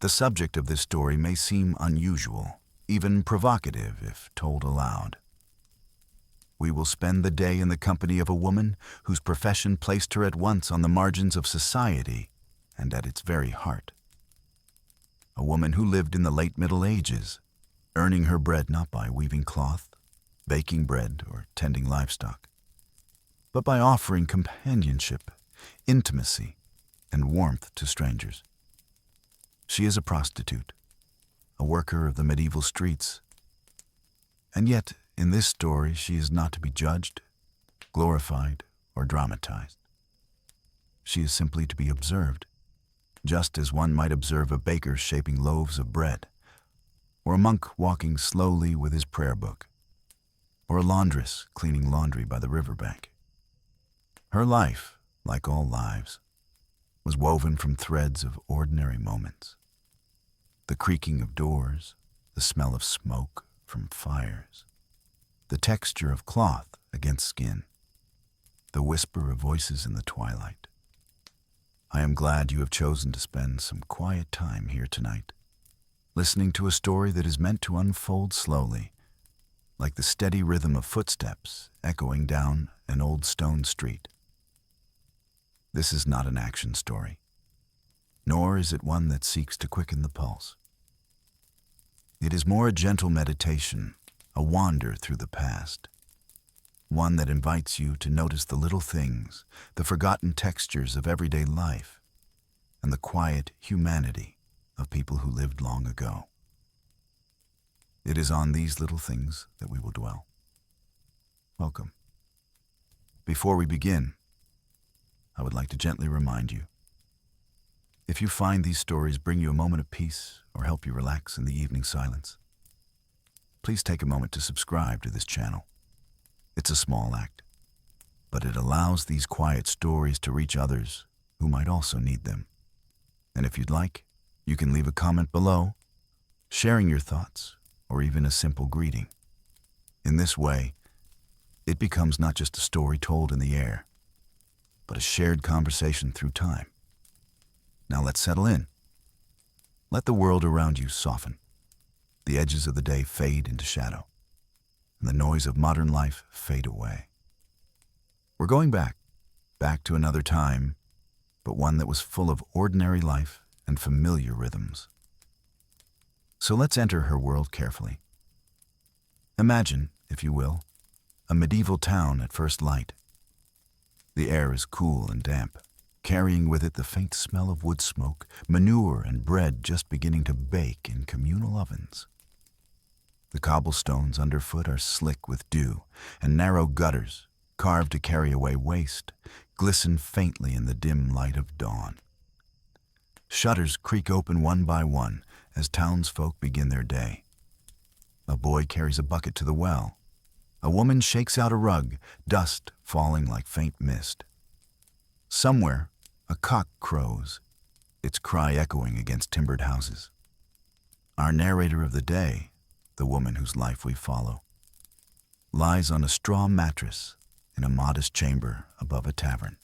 The subject of this story may seem unusual, even provocative if told aloud. We will spend the day in the company of a woman whose profession placed her at once on the margins of society and at its very heart. A woman who lived in the late Middle Ages, earning her bread not by weaving cloth, baking bread, or tending livestock, but by offering companionship, intimacy, and warmth to strangers. She is a prostitute, a worker of the medieval streets. And yet, in this story, she is not to be judged, glorified, or dramatized. She is simply to be observed, just as one might observe a baker shaping loaves of bread, or a monk walking slowly with his prayer book, or a laundress cleaning laundry by the riverbank. Her life, like all lives, was woven from threads of ordinary moments. The creaking of doors, the smell of smoke from fires, the texture of cloth against skin, the whisper of voices in the twilight. I am glad you have chosen to spend some quiet time here tonight, listening to a story that is meant to unfold slowly, like the steady rhythm of footsteps echoing down an old stone street. This is not an action story, nor is it one that seeks to quicken the pulse. It is more a gentle meditation, a wander through the past, one that invites you to notice the little things, the forgotten textures of everyday life, and the quiet humanity of people who lived long ago. It is on these little things that we will dwell. Welcome. Before we begin, I would like to gently remind you, if you find these stories bring you a moment of peace or help you relax in the evening silence, please take a moment to subscribe to this channel. It's a small act, but it allows these quiet stories to reach others who might also need them. And if you'd like, you can leave a comment below, sharing your thoughts, or even a simple greeting. In this way, it becomes not just a story told in the air, but a shared conversation through time. Now let's settle in. Let the world around you soften. The edges of the day fade into shadow, and the noise of modern life fade away. We're going back to another time, but one that was full of ordinary life and familiar rhythms. So let's enter her world carefully. Imagine, if you will, a medieval town at first light. The air is cool and damp, carrying with it the faint smell of wood smoke, manure, and bread just beginning to bake in communal ovens. The cobblestones underfoot are slick with dew, and narrow gutters, carved to carry away waste, glisten faintly in the dim light of dawn. Shutters creak open one by one as townsfolk begin their day. A boy carries a bucket to the well. A woman shakes out a rug, dust falling like faint mist. Somewhere, a cock crows, its cry echoing against timbered houses. Our narrator of the day, the woman whose life we follow, lies on a straw mattress in a modest chamber above a tavern.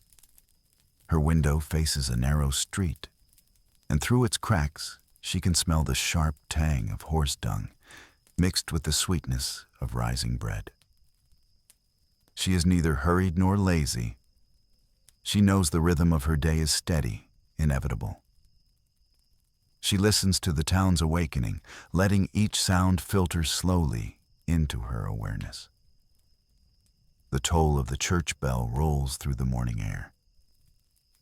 Her window faces a narrow street, and through its cracks she can smell the sharp tang of horse dung mixed with the sweetness of rising bread. She is neither hurried nor lazy. She knows the rhythm of her day is steady, inevitable. She listens to the town's awakening, letting each sound filter slowly into her awareness. The toll of the church bell rolls through the morning air.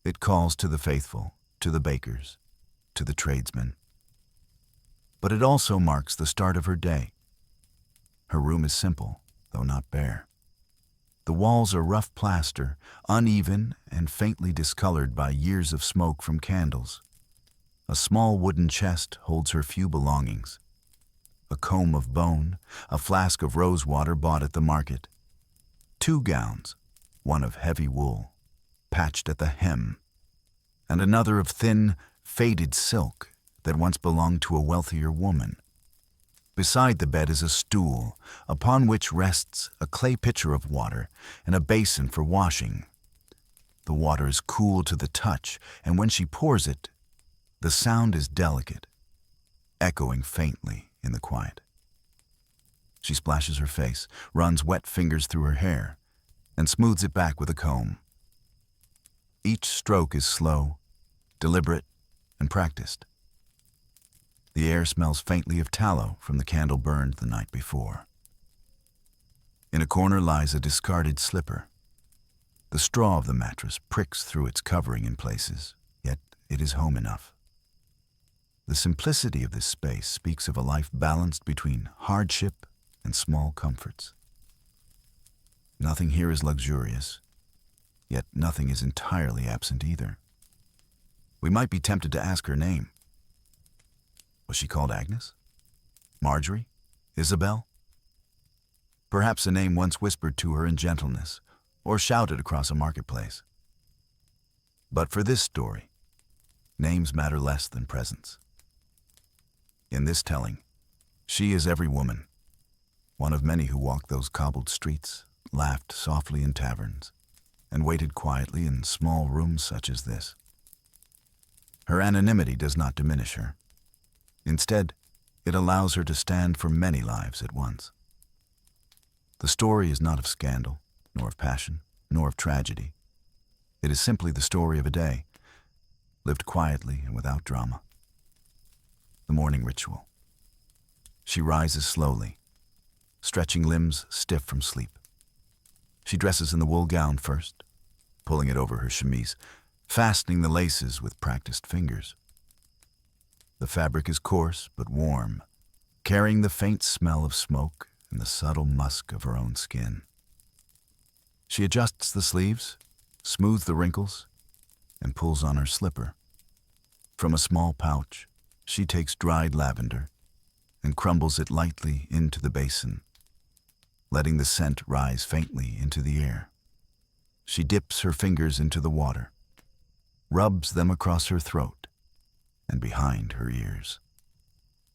It calls to the faithful, to the bakers, to the tradesmen. But it also marks the start of her day. Her room is simple, though not bare. The walls are rough plaster, uneven and faintly discolored by years of smoke from candles. A small wooden chest holds her few belongings. A comb of bone, a flask of rose water bought at the market. 2 gowns, one of heavy wool, patched at the hem, and another of thin, faded silk that once belonged to a wealthier woman. Beside the bed is a stool, upon which rests a clay pitcher of water and a basin for washing. The water is cool to the touch, and when she pours it, the sound is delicate, echoing faintly in the quiet. She splashes her face, runs wet fingers through her hair, and smooths it back with a comb. Each stroke is slow, deliberate, and practiced. The air smells faintly of tallow from the candle burned the night before. In a corner lies a discarded slipper. The straw of the mattress pricks through its covering in places, yet it is home enough. The simplicity of this space speaks of a life balanced between hardship and small comforts. Nothing here is luxurious, yet nothing is entirely absent either. We might be tempted to ask her name. Was she called Agnes? Marjorie? Isabel? Perhaps a name once whispered to her in gentleness, or shouted across a marketplace. But for this story, names matter less than presence. In this telling, she is every woman, one of many who walked those cobbled streets, laughed softly in taverns, and waited quietly in small rooms such as this. Her anonymity does not diminish her. Instead, it allows her to stand for many lives at once. The story is not of scandal, nor of passion, nor of tragedy. It is simply the story of a day, lived quietly and without drama. The morning ritual. She rises slowly, stretching limbs stiff from sleep. She dresses in the wool gown first, pulling it over her chemise, fastening the laces with practiced fingers. The fabric is coarse but warm, carrying the faint smell of smoke and the subtle musk of her own skin. She adjusts the sleeves, smooths the wrinkles, and pulls on her slipper. From a small pouch, she takes dried lavender and crumbles it lightly into the basin, letting the scent rise faintly into the air. She dips her fingers into the water, rubs them across her throat and behind her ears.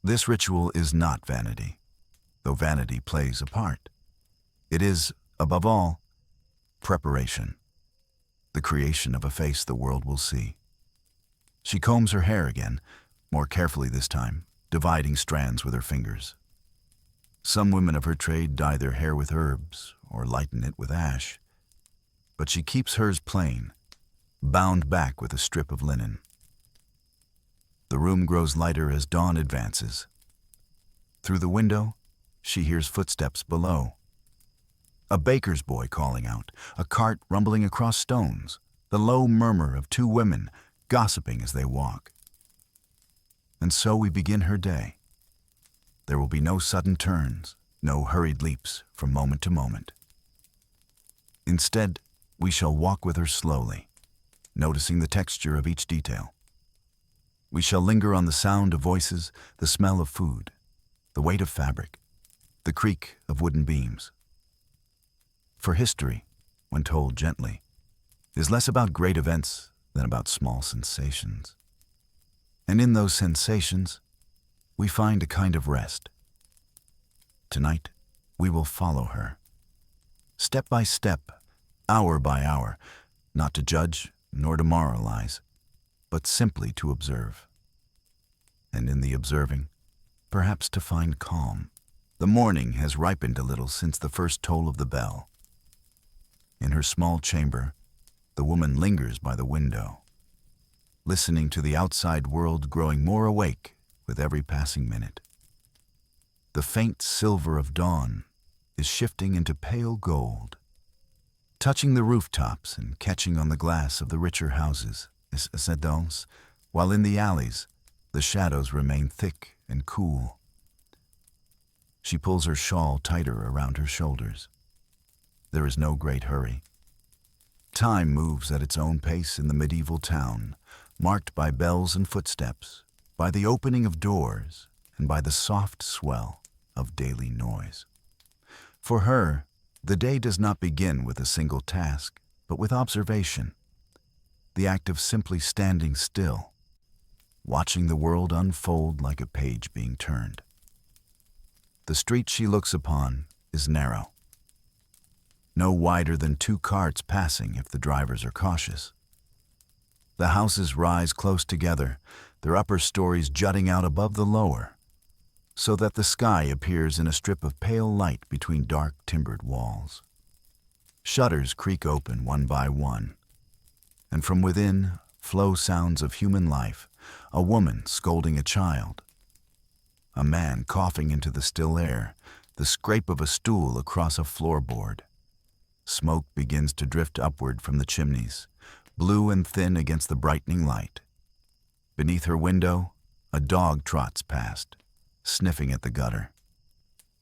This ritual is not vanity, though vanity plays a part. It is, above all, preparation, the creation of a face the world will see. She combs her hair again, more carefully this time, dividing strands with her fingers. Some women of her trade dye their hair with herbs or lighten it with ash, but she keeps hers plain, bound back with a strip of linen. The room grows lighter as dawn advances. Through the window, she hears footsteps below. A baker's boy calling out, a cart rumbling across stones, the low murmur of two women gossiping as they walk. And so we begin her day. There will be no sudden turns, no hurried leaps from moment to moment. Instead, we shall walk with her slowly, noticing the texture of each detail. We shall linger on the sound of voices, the smell of food, the weight of fabric, the creak of wooden beams. For history, when told gently, is less about great events than about small sensations. And in those sensations, we find a kind of rest. Tonight, we will follow her, step by step, hour by hour, not to judge nor to moralize, but simply to observe. And in the observing, perhaps to find calm. The morning has ripened a little since the first toll of the bell. In her small chamber, the woman lingers by the window, listening to the outside world growing more awake with every passing minute. The faint silver of dawn is shifting into pale gold, touching the rooftops and catching on the glass of the richer houses, while in the alleys, the shadows remain thick and cool. She pulls her shawl tighter around her shoulders. There is no great hurry. Time moves at its own pace in the medieval town, marked by bells and footsteps, by the opening of doors, and by the soft swell of daily noise. For her, the day does not begin with a single task, but with observation, the act of simply standing still, watching the world unfold like a page being turned. The street she looks upon is narrow, no wider than 2 carts passing if the drivers are cautious. The houses rise close together, their upper stories jutting out above the lower, so that the sky appears in a strip of pale light between dark timbered walls. Shutters creak open one by one, and from within flow sounds of human life, a woman scolding a child, a man coughing into the still air, the scrape of a stool across a floorboard. Smoke begins to drift upward from the chimneys, blue and thin against the brightening light. Beneath her window, a dog trots past, sniffing at the gutter.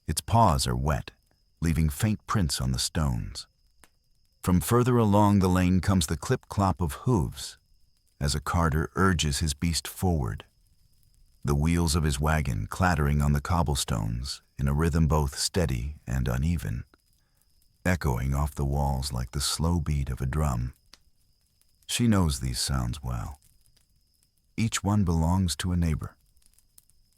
Its paws are wet, leaving faint prints on the stones. From further along the lane comes the clip-clop of hooves as a carter urges his beast forward, the wheels of his wagon clattering on the cobblestones in a rhythm both steady and uneven, echoing off the walls like the slow beat of a drum. She knows these sounds well. Each one belongs to a neighbor,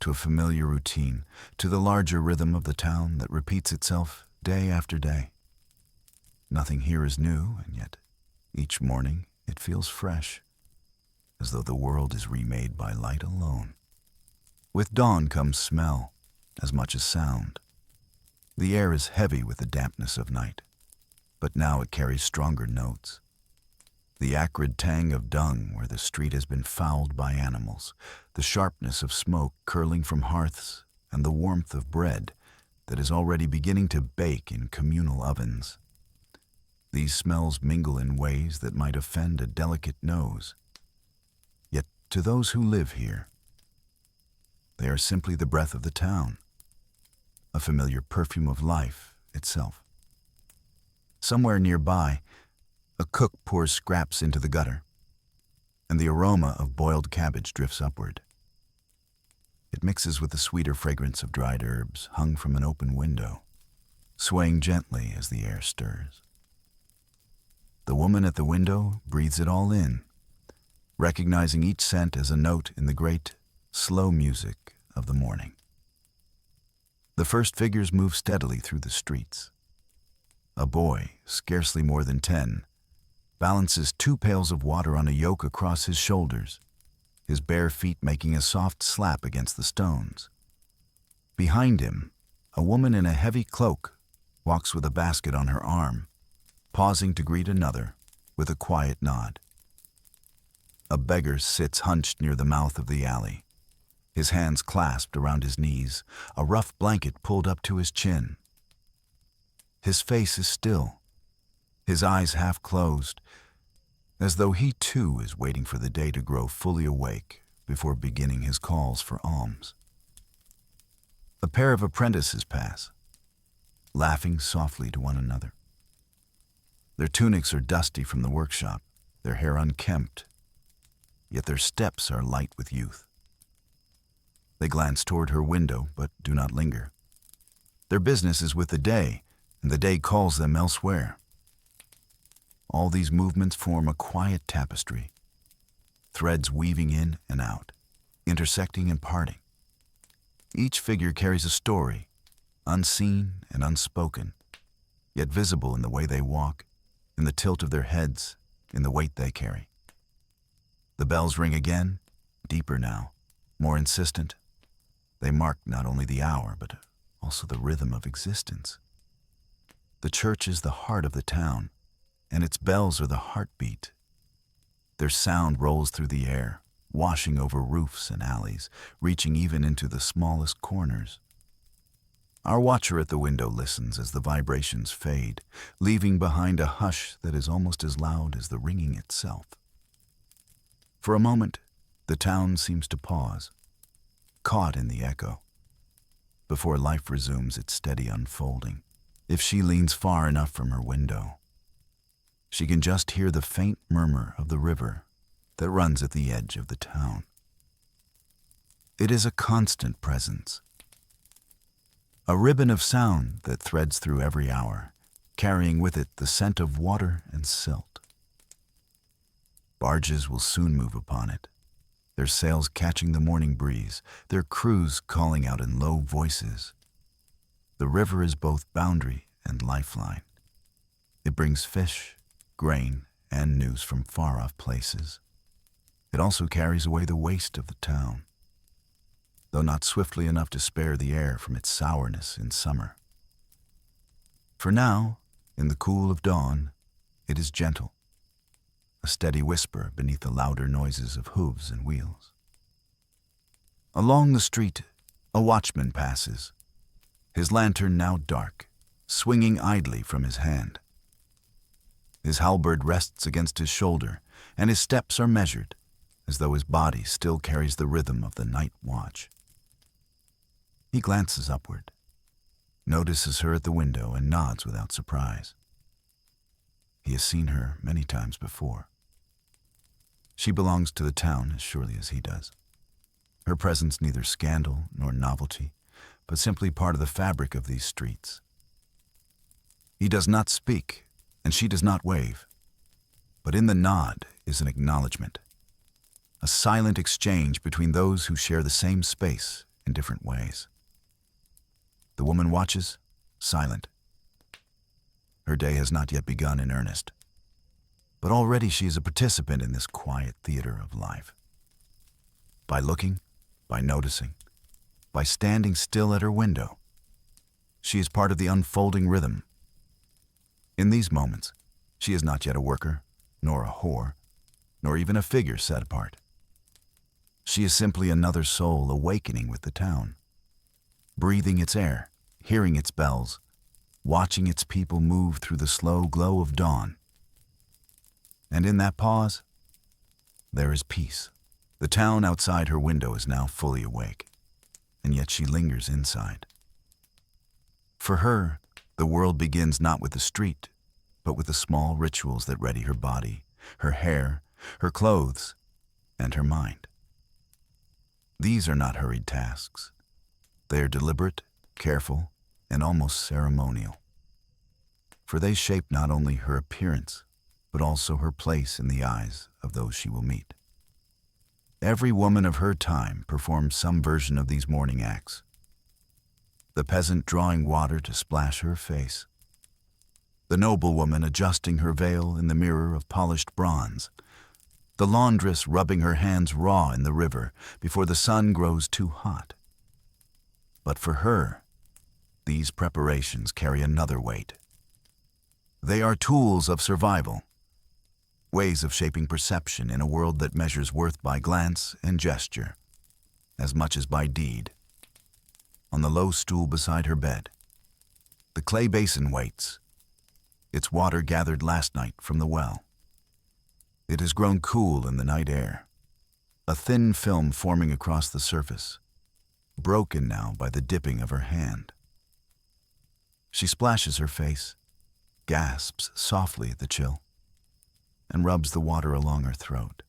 to a familiar routine, to the larger rhythm of the town that repeats itself day after day. Nothing here is new, and yet each morning it feels fresh, as though the world is remade by light alone. With dawn comes smell, as much as sound. The air is heavy with the dampness of night, but now it carries stronger notes. The acrid tang of dung where the street has been fouled by animals, the sharpness of smoke curling from hearths, and the warmth of bread that is already beginning to bake in communal ovens. These smells mingle in ways that might offend a delicate nose. Yet to those who live here, they are simply the breath of the town, a familiar perfume of life itself. Somewhere nearby, a cook pours scraps into the gutter, and the aroma of boiled cabbage drifts upward. It mixes with the sweeter fragrance of dried herbs hung from an open window, swaying gently as the air stirs. The woman at the window breathes it all in, recognizing each scent as a note in the great, slow music of the morning. The first figures move steadily through the streets. A boy, scarcely more than 10, balances 2 pails of water on a yoke across his shoulders, his bare feet making a soft slap against the stones. Behind him, a woman in a heavy cloak walks with a basket on her arm, pausing to greet another with a quiet nod. A beggar sits hunched near the mouth of the alley, his hands clasped around his knees, a rough blanket pulled up to his chin. His face is still, his eyes half closed, as though he too is waiting for the day to grow fully awake before beginning his calls for alms. A pair of apprentices pass, laughing softly to one another. Their tunics are dusty from the workshop, their hair unkempt, yet their steps are light with youth. They glance toward her window, but do not linger. Their business is with the day, and the day calls them elsewhere. All these movements form a quiet tapestry, threads weaving in and out, intersecting and parting. Each figure carries a story, unseen and unspoken, yet visible in the way they walk, in the tilt of their heads, in the weight they carry. The bells ring again, deeper now, more insistent. They mark not only the hour, but also the rhythm of existence. The church is the heart of the town, and its bells are the heartbeat. Their sound rolls through the air, washing over roofs and alleys, reaching even into the smallest corners. Our watcher at the window listens as the vibrations fade, leaving behind a hush that is almost as loud as the ringing itself. For a moment, the town seems to pause, caught in the echo, before life resumes its steady unfolding. If she leans far enough from her window, she can just hear the faint murmur of the river that runs at the edge of the town. It is a constant presence, a ribbon of sound that threads through every hour, carrying with it the scent of water and silt. Barges will soon move upon it, their sails catching the morning breeze, their crews calling out in low voices. The river is both boundary and lifeline. It brings fish, grain, and news from far-off places. It also carries away the waste of the town, though not swiftly enough to spare the air from its sourness in summer. For now, in the cool of dawn, it is gentle, a steady whisper beneath the louder noises of hooves and wheels. Along the street, a watchman passes, his lantern now dark, swinging idly from his hand. His halberd rests against his shoulder, and his steps are measured, as though his body still carries the rhythm of the night watch. He glances upward, notices her at the window, and nods without surprise. He has seen her many times before. She belongs to the town as surely as he does. Her presence neither scandal nor novelty, but simply part of the fabric of these streets. He does not speak, and she does not wave, but in the nod is an acknowledgement, a silent exchange between those who share the same space in different ways. The woman watches, silent. Her day has not yet begun in earnest, but already she is a participant in this quiet theater of life. By looking, by noticing, by standing still at her window, she is part of the unfolding rhythm. In these moments, she is not yet a worker, nor a whore, nor even a figure set apart. She is simply another soul awakening with the town, breathing its air, hearing its bells, watching its people move through the slow glow of dawn. And in that pause, there is peace. The town outside her window is now fully awake, and yet she lingers inside. For her, the world begins not with the street, but with the small rituals that ready her body, her hair, her clothes, and her mind. These are not hurried tasks. They are deliberate, careful, and almost ceremonial. For they shape not only her appearance, but also her place in the eyes of those she will meet. Every woman of her time performed some version of these morning acts. The peasant drawing water to splash her face. The noblewoman adjusting her veil in the mirror of polished bronze. The laundress rubbing her hands raw in the river before the sun grows too hot. But for her, these preparations carry another weight. They are tools of survival, ways of shaping perception in a world that measures worth by glance and gesture, as much as by deed. On the low stool beside her bed, the clay basin waits, its water gathered last night from the well. It has grown cool in the night air, a thin film forming across the surface, broken now by the dipping of her hand. She splashes her face, gasps softly at the chill, and rubs the water along her throat.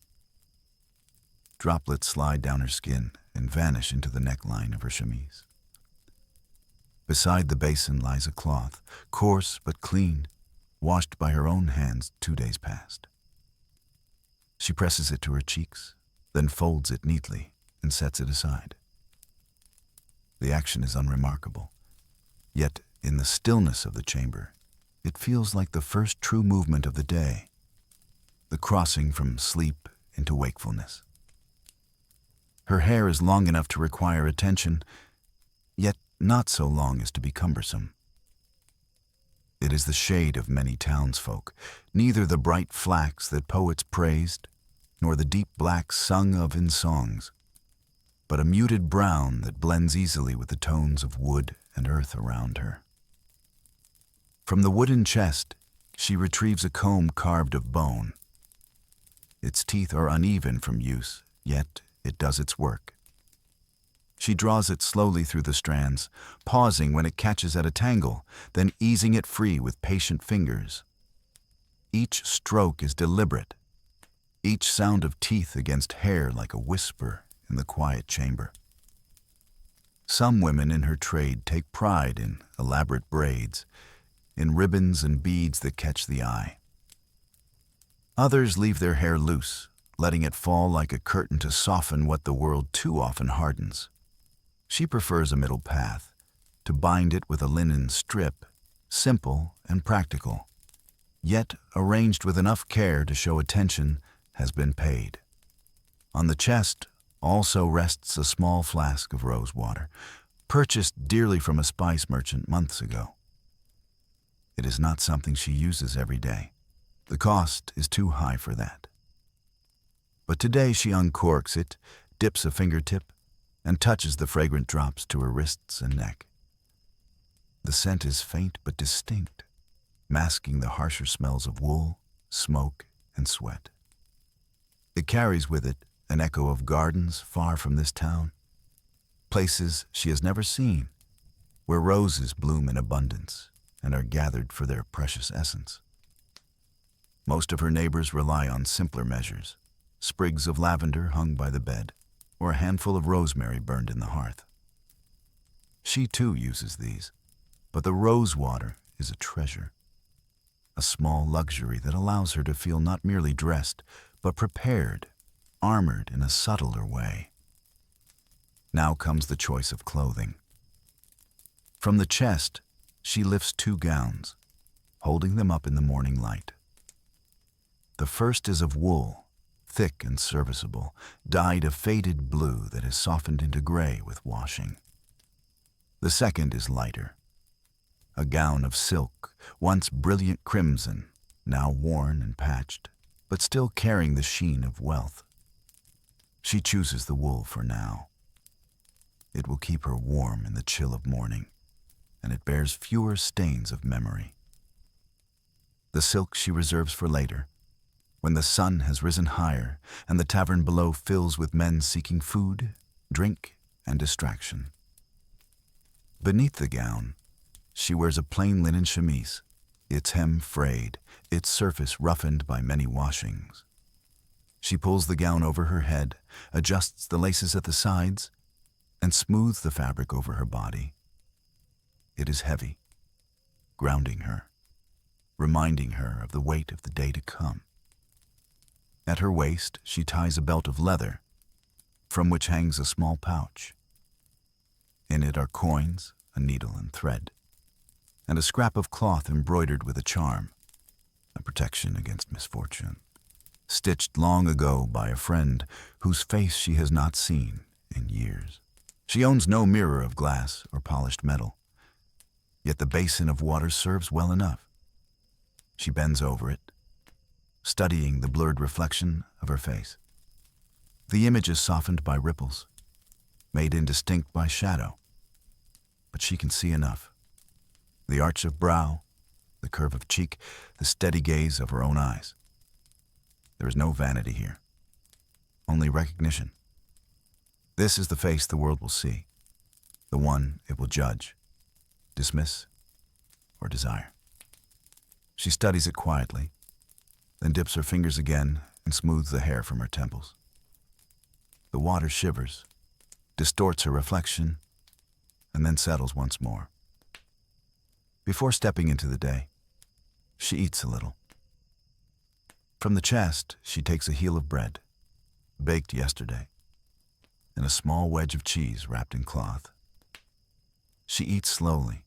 Droplets slide down her skin and vanish into the neckline of her chemise. Beside the basin lies a cloth, coarse but clean, washed by her own hands 2 days past. She presses it to her cheeks, then folds it neatly and sets it aside. The action is unremarkable, yet in the stillness of the chamber, it feels like the first true movement of the day, the crossing from sleep into wakefulness. Her hair is long enough to require attention, yet not so long as to be cumbersome. It is the shade of many townsfolk, neither the bright flax that poets praised, nor the deep black sung of in songs, but a muted brown that blends easily with the tones of wood and earth around her. From the wooden chest, she retrieves a comb carved of bone. Its teeth are uneven from use, yet it does its work. She draws it slowly through the strands, pausing when it catches at a tangle, then easing it free with patient fingers. Each stroke is deliberate, each sound of teeth against hair like a whisper in the quiet chamber. Some women in her trade take pride in elaborate braids, in ribbons and beads that catch the eye. Others leave their hair loose, letting it fall like a curtain to soften what the world too often hardens. She prefers a middle path, to bind it with a linen strip, simple and practical, yet arranged with enough care to show attention has been paid. On the chest also rests a small flask of rose water, purchased dearly from a spice merchant months ago. It is not something she uses every day. The cost is too high for that. But today she uncorks it, dips a fingertip, and touches the fragrant drops to her wrists and neck. The scent is faint but distinct, masking the harsher smells of wool, smoke, and sweat. It carries with it an echo of gardens far from this town, places she has never seen, where roses bloom in abundance and are gathered for their precious essence. Most of her neighbors rely on simpler measures, sprigs of lavender hung by the bed, or a handful of rosemary burned in the hearth. She too uses these, but the rose water is a treasure, a small luxury that allows her to feel not merely dressed, but prepared, armored in a subtler way. Now comes the choice of clothing. From the chest, she lifts 2 gowns, holding them up in the morning light. The first is of wool, thick and serviceable, dyed a faded blue that has softened into gray with washing. The second is lighter, a gown of silk, once brilliant crimson, now worn and patched, but still carrying the sheen of wealth. She chooses the wool for now. It will keep her warm in the chill of morning, and it bears fewer stains of memory. The silk she reserves for later, when the sun has risen higher and the tavern below fills with men seeking food, drink, and distraction. Beneath the gown, she wears a plain linen chemise, its hem frayed, its surface roughened by many washings. She pulls the gown over her head, adjusts the laces at the sides, and smooths the fabric over her body. It is heavy, grounding her, reminding her of the weight of the day to come. At her waist, she ties a belt of leather, from which hangs a small pouch. In it are coins, a needle and thread, and a scrap of cloth embroidered with a charm, a protection against misfortune, stitched long ago by a friend whose face she has not seen in years. She owns no mirror of glass or polished metal, yet the basin of water serves well enough. She bends over it, studying the blurred reflection of her face. The image is softened by ripples, made indistinct by shadow, but she can see enough. The arch of brow, the curve of cheek, the steady gaze of her own eyes. There is no vanity here, only recognition. This is the face the world will see, the one it will judge, dismiss, or desire. She studies it quietly, then dips her fingers again and smooths the hair from her temples. The water shivers, distorts her reflection, and then settles once more. Before stepping into the day, she eats a little. From the chest, she takes a heel of bread, baked yesterday, and a small wedge of cheese wrapped in cloth. She eats slowly,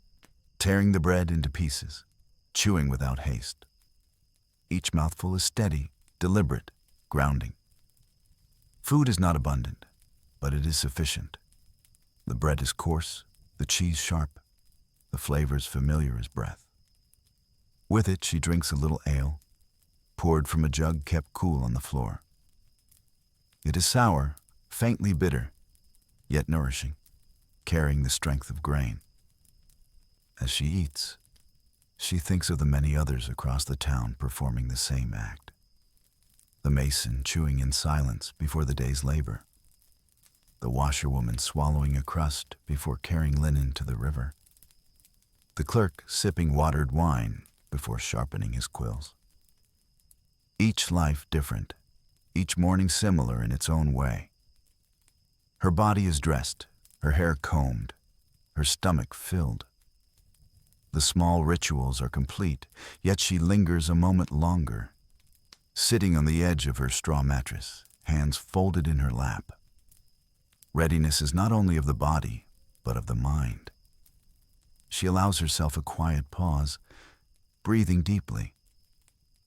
tearing the bread into pieces, chewing without haste. Each mouthful is steady, deliberate, grounding. Food is not abundant, but it is sufficient. The bread is coarse, the cheese sharp, the flavors familiar as breath. With it, she drinks a little ale, poured from a jug kept cool on the floor. It is sour, faintly bitter, yet nourishing, carrying the strength of grain. As she eats, she thinks of the many others across the town performing the same act. The mason chewing in silence before the day's labor. The washerwoman swallowing a crust before carrying linen to the river. The clerk sipping watered wine before sharpening his quills. Each life different, each morning similar in its own way. Her body is dressed, her hair combed, her stomach filled. The small rituals are complete, yet she lingers a moment longer, sitting on the edge of her straw mattress, hands folded in her lap. Readiness is not only of the body, but of the mind. She allows herself a quiet pause, breathing deeply,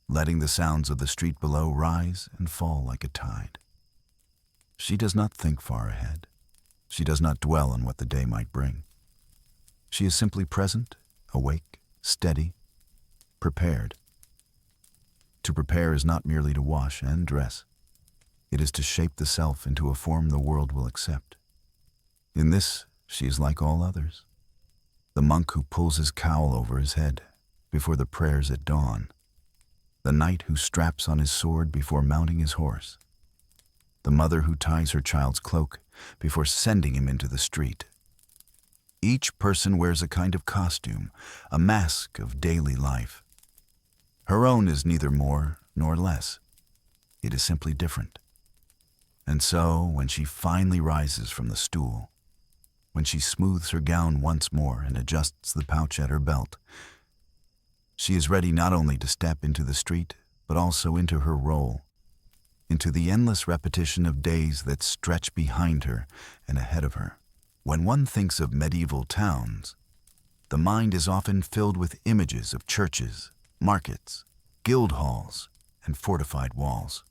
letting the sounds of the street below rise and fall like a tide. She does not think far ahead. She does not dwell on what the day might bring. She is simply present, awake, steady, prepared. To prepare is not merely to wash and dress. It is to shape the self into a form the world will accept. In this, she is like all others. The monk who pulls his cowl over his head before the prayers at dawn. The knight who straps on his sword before mounting his horse. The mother who ties her child's cloak before sending him into the street. Each person wears a kind of costume, a mask of daily life. Her own is neither more nor less. It is simply different. And so, when she finally rises from the stool, when she smooths her gown once more and adjusts the pouch at her belt, she is ready not only to step into the street, but also into her role, into the endless repetition of days that stretch behind her and ahead of her. When one thinks of medieval towns, the mind is often filled with images of churches, markets, guild halls, and fortified walls.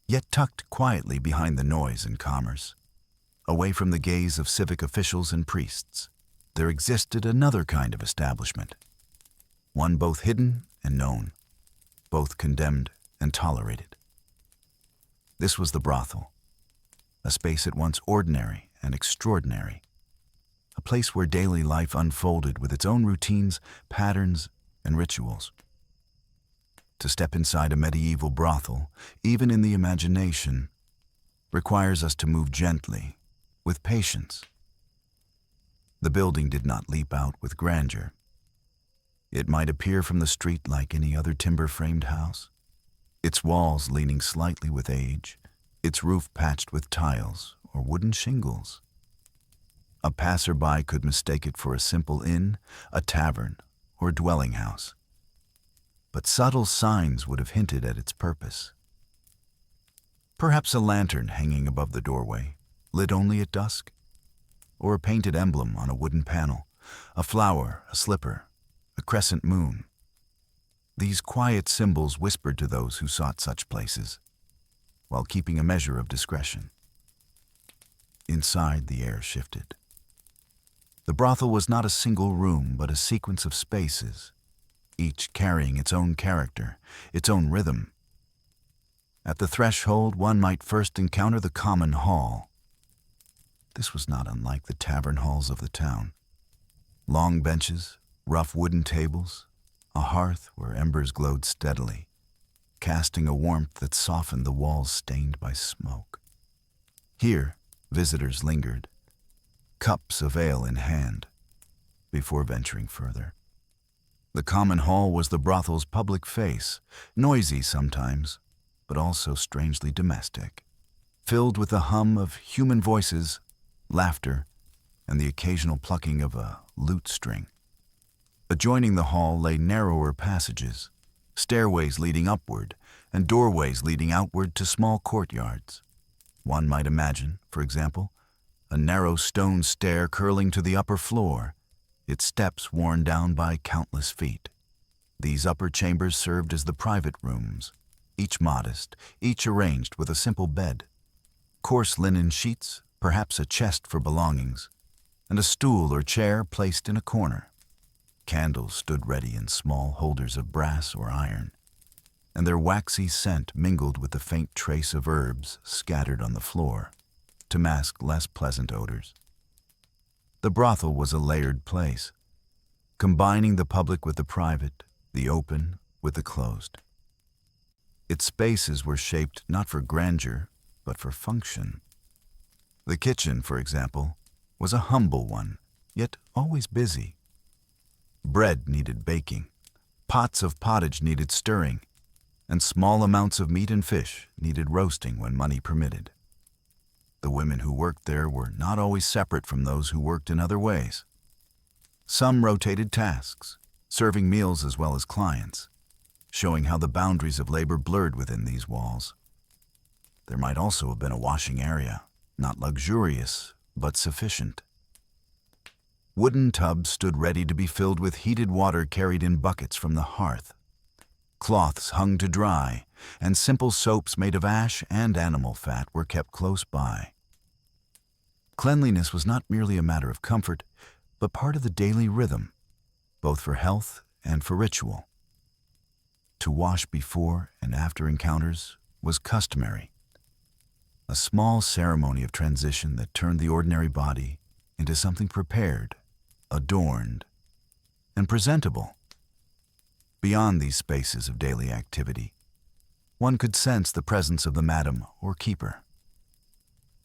Yet tucked quietly behind the noise and commerce, away from the gaze of civic officials and priests, there existed another kind of establishment, one both hidden and known, both condemned and tolerated. This was the brothel, a space at once ordinary and extraordinary, a place where daily life unfolded with its own routines, patterns, and rituals. To step inside a medieval brothel, even in the imagination, requires us to move gently, with patience. The building did not leap out with grandeur. It might appear from the street like any other timber-framed house, its walls leaning slightly with age, its roof patched with tiles or wooden shingles. A passerby could mistake it for a simple inn, a tavern, or dwelling house. But subtle signs would have hinted at its purpose. Perhaps a lantern hanging above the doorway, lit only at dusk, or a painted emblem on a wooden panel, a flower, a slipper, a crescent moon. These quiet symbols whispered to those who sought such places, while keeping a measure of discretion. Inside, the air shifted. The brothel was not a single room, but a sequence of spaces, each carrying its own character, its own rhythm. At the threshold, one might first encounter the common hall. This was not unlike the tavern halls of the town. Long benches, rough wooden tables, a hearth where embers glowed steadily, casting a warmth that softened the walls stained by smoke. Here, visitors lingered, cups of ale in hand, before venturing further. The common hall was the brothel's public face, noisy sometimes, but also strangely domestic, filled with the hum of human voices, laughter, and the occasional plucking of a lute string. Adjoining the hall lay narrower passages, stairways leading upward, and doorways leading outward to small courtyards. One might imagine, for example, a narrow stone stair curling to the upper floor, its steps worn down by countless feet. These upper chambers served as the private rooms, each modest, each arranged with a simple bed, coarse linen sheets, perhaps a chest for belongings, and a stool or chair placed in a corner. Candles stood ready in small holders of brass or iron, and their waxy scent mingled with the faint trace of herbs scattered on the floor to mask less pleasant odors. The brothel was a layered place, combining the public with the private, the open with the closed. Its spaces were shaped not for grandeur, but for function. The kitchen, for example, was a humble one, yet always busy. Bread needed baking, pots of pottage needed stirring, and small amounts of meat and fish needed roasting when money permitted. The women who worked there were not always separate from those who worked in other ways. Some rotated tasks, serving meals as well as clients, showing how the boundaries of labor blurred within these walls. There might also have been a washing area, not luxurious, but sufficient. Wooden tubs stood ready to be filled with heated water carried in buckets from the hearth. Cloths hung to dry, and simple soaps made of ash and animal fat were kept close by. Cleanliness was not merely a matter of comfort, but part of the daily rhythm, both for health and for ritual. To wash before and after encounters was customary, a small ceremony of transition that turned the ordinary body into something prepared, adorned, and presentable. Beyond these spaces of daily activity, one could sense the presence of the madam or keeper.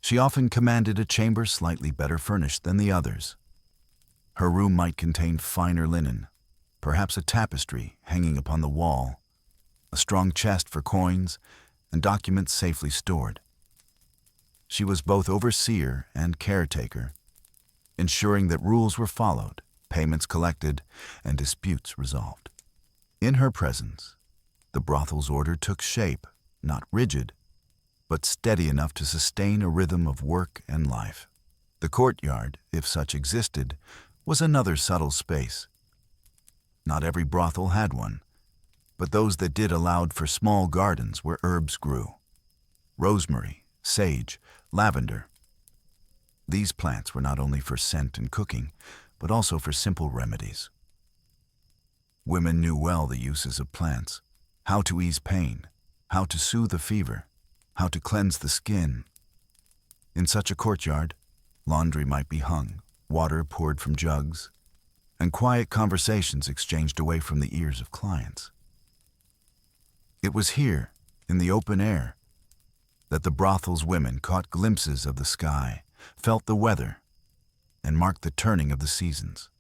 She often commanded a chamber slightly better furnished than the others. Her room might contain finer linen, perhaps a tapestry hanging upon the wall, a strong chest for coins, and documents safely stored. She was both overseer and caretaker, ensuring that rules were followed, payments collected, and disputes resolved. In her presence, the brothel's order took shape, not rigid, but steady enough to sustain a rhythm of work and life. The courtyard, if such existed, was another subtle space. Not every brothel had one, but those that did allowed for small gardens where herbs grew. Rosemary, sage, lavender. These plants were not only for scent and cooking, but also for simple remedies. Women knew well the uses of plants, how to ease pain, how to soothe a fever, how to cleanse the skin. In such a courtyard, laundry might be hung, water poured from jugs, and quiet conversations exchanged away from the ears of clients. It was here, in the open air, that the brothel's women caught glimpses of the sky, felt the weather, and marked the turning of the seasons.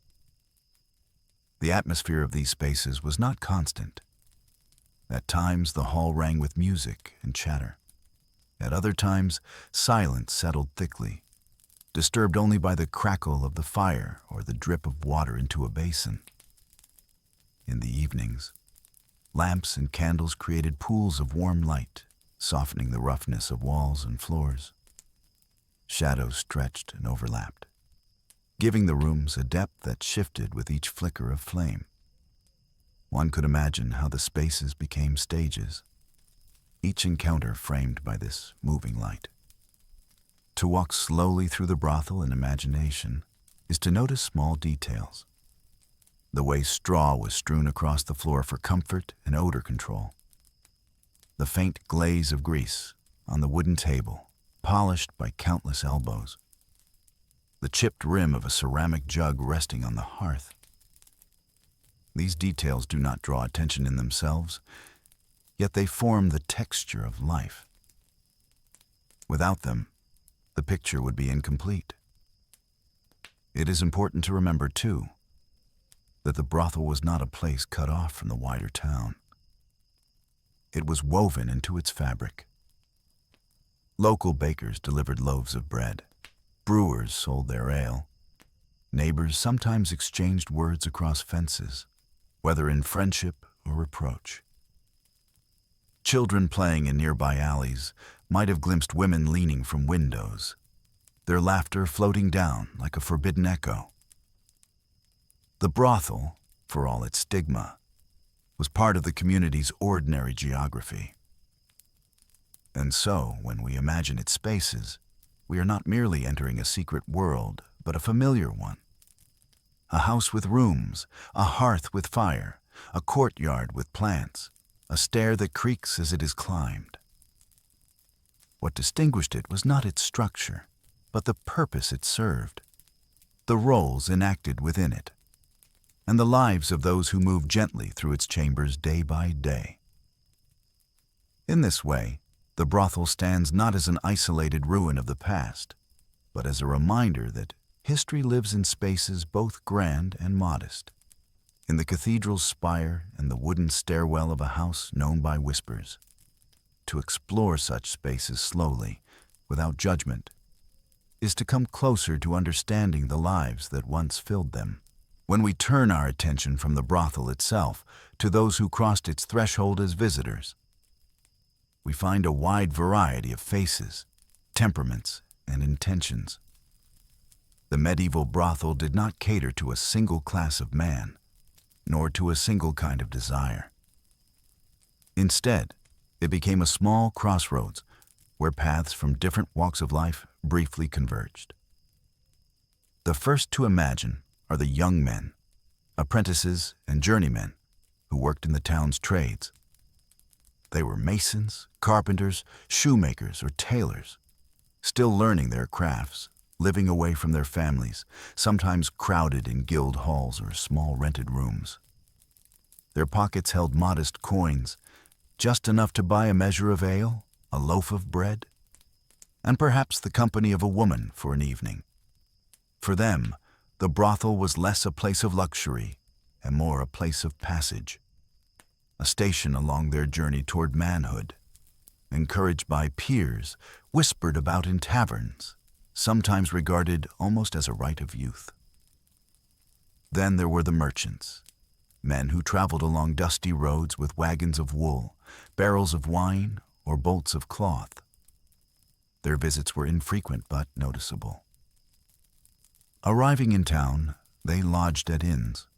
The atmosphere of these spaces was not constant. At times the hall rang with music and chatter. At other times silence settled thickly, disturbed only by the crackle of the fire or the drip of water into a basin. In the evenings, lamps and candles created pools of warm light, softening the roughness of walls and floors. Shadows stretched and overlapped, giving the rooms a depth that shifted with each flicker of flame. One could imagine how the spaces became stages, each encounter framed by this moving light. To walk slowly through the brothel in imagination is to notice small details. The way straw was strewn across the floor for comfort and odor control. The faint glaze of grease on the wooden table, polished by countless elbows. The chipped rim of a ceramic jug resting on the hearth. These details do not draw attention in themselves, yet they form the texture of life. Without them, the picture would be incomplete. It is important to remember, too, that the brothel was not a place cut off from the wider town. It was woven into its fabric. Local bakers delivered loaves of bread. Brewers sold their ale. Neighbors sometimes exchanged words across fences, whether in friendship or reproach. Children playing in nearby alleys might have glimpsed women leaning from windows, their laughter floating down like a forbidden echo. The brothel, for all its stigma, was part of the community's ordinary geography. And so, when we imagine its spaces, we are not merely entering a secret world, but a familiar one. A house with rooms, a hearth with fire, a courtyard with plants, a stair that creaks as it is climbed. What distinguished it was not its structure, but the purpose it served, the roles enacted within it, and the lives of those who moved gently through its chambers day by day. In this way, the brothel stands not as an isolated ruin of the past, but as a reminder that history lives in spaces both grand and modest, in the cathedral's spire and the wooden stairwell of a house known by whispers. To explore such spaces slowly, without judgment, is to come closer to understanding the lives that once filled them. When we turn our attention from the brothel itself to those who crossed its threshold as visitors, we find a wide variety of faces, temperaments, and intentions. The medieval brothel did not cater to a single class of man, nor to a single kind of desire. Instead, it became a small crossroads where paths from different walks of life briefly converged. The first to imagine are the young men, apprentices and journeymen who worked in the town's trades. They were masons, carpenters, shoemakers, or tailors, still learning their crafts, living away from their families, sometimes crowded in guild halls or small rented rooms. Their pockets held modest coins, just enough to buy a measure of ale, a loaf of bread, and perhaps the company of a woman for an evening. For them, the brothel was less a place of luxury and more a place of passage, a station along their journey toward manhood, encouraged by peers, whispered about in taverns, sometimes regarded almost as a rite of youth. Then there were the merchants, men who traveled along dusty roads with wagons of wool, barrels of wine, or bolts of cloth. Their visits were infrequent but noticeable. Arriving in town, they lodged at inns.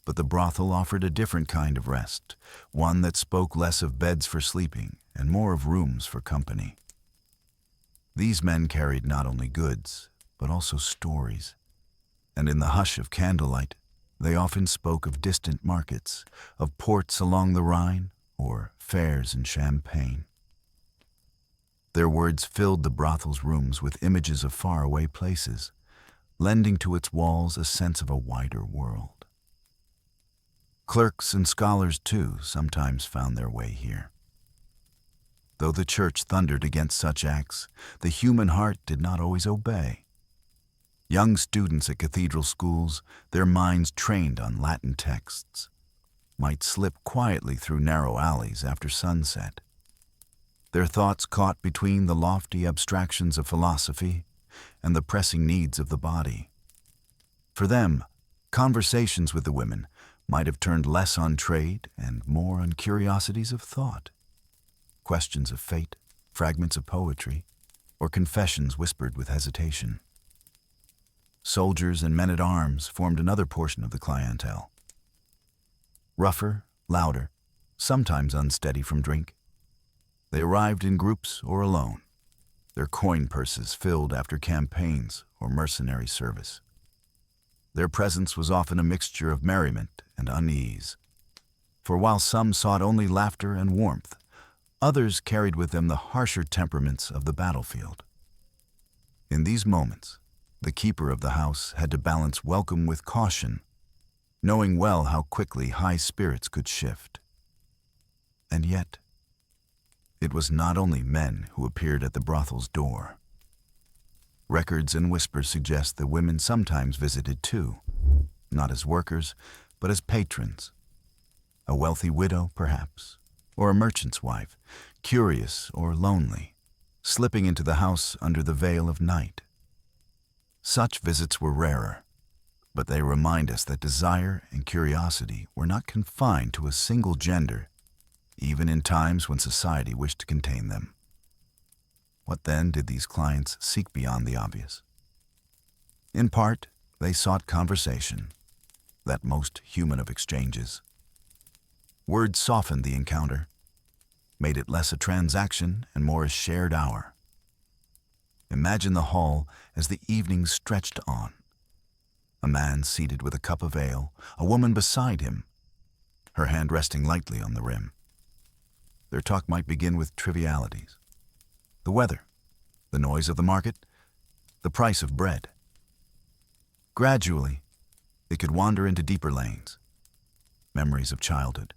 But the brothel offered a different kind of rest, one that spoke less of beds for sleeping and more of rooms for company. These men carried not only goods, but also stories, and in the hush of candlelight, they often spoke of distant markets, of ports along the Rhine, or fairs in Champagne. Their words filled the brothel's rooms with images of faraway places, lending to its walls a sense of a wider world. Clerks and scholars, too, sometimes found their way here. Though the church thundered against such acts, the human heart did not always obey. Young students at cathedral schools, their minds trained on Latin texts, might slip quietly through narrow alleys after sunset, their thoughts caught between the lofty abstractions of philosophy and the pressing needs of the body. For them, conversations with the women might have turned less on trade and more on curiosities of thought, questions of fate, fragments of poetry, or confessions whispered with hesitation. Soldiers and men-at-arms formed another portion of the clientele. Rougher, louder, sometimes unsteady from drink, they arrived in groups or alone, their coin purses filled after campaigns or mercenary service. Their presence was often a mixture of merriment and unease, for while some sought only laughter and warmth, others carried with them the harsher temperaments of the battlefield. In these moments, the keeper of the house had to balance welcome with caution, knowing well how quickly high spirits could shift. And yet, it was not only men who appeared at the brothel's door. Records and whispers suggest that women sometimes visited too, not as workers, but as patrons. A wealthy widow, perhaps, or a merchant's wife, curious or lonely, slipping into the house under the veil of night. Such visits were rarer, but they remind us that desire and curiosity were not confined to a single gender, even in times when society wished to contain them. What then did these clients seek beyond the obvious? In part, they sought conversation, that most human of exchanges. Words softened the encounter, made it less a transaction and more a shared hour. Imagine the hall as the evening stretched on. A man seated with a cup of ale, a woman beside him, her hand resting lightly on the rim. Their talk might begin with trivialities. The weather, the noise of the market, the price of bread. Gradually, it could wander into deeper lanes. Memories of childhood,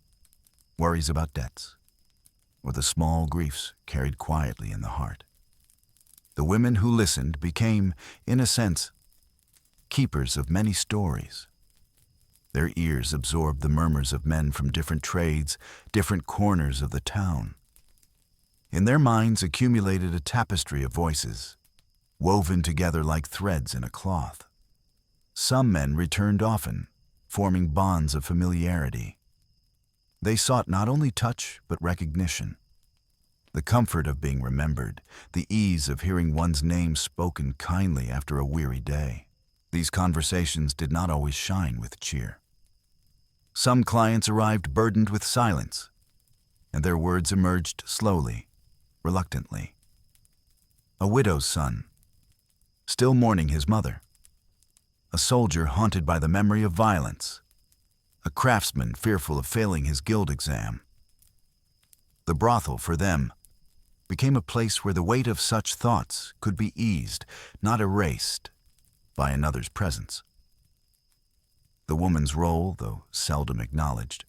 worries about debts, or the small griefs carried quietly in the heart. The women who listened became, in a sense, keepers of many stories. Their ears absorbed the murmurs of men from different trades, different corners of the town. In their minds accumulated a tapestry of voices, woven together like threads in a cloth. Some men returned often, forming bonds of familiarity. They sought not only touch but recognition, the comfort of being remembered, the ease of hearing one's name spoken kindly after a weary day. These conversations did not always shine with cheer. Some clients arrived burdened with silence, and their words emerged slowly, reluctantly. A widow's son, still mourning his mother. A soldier haunted by the memory of violence. A craftsman fearful of failing his guild exam. The brothel, for them, became a place where the weight of such thoughts could be eased, not erased, by another's presence. The woman's role, though seldom acknowledged,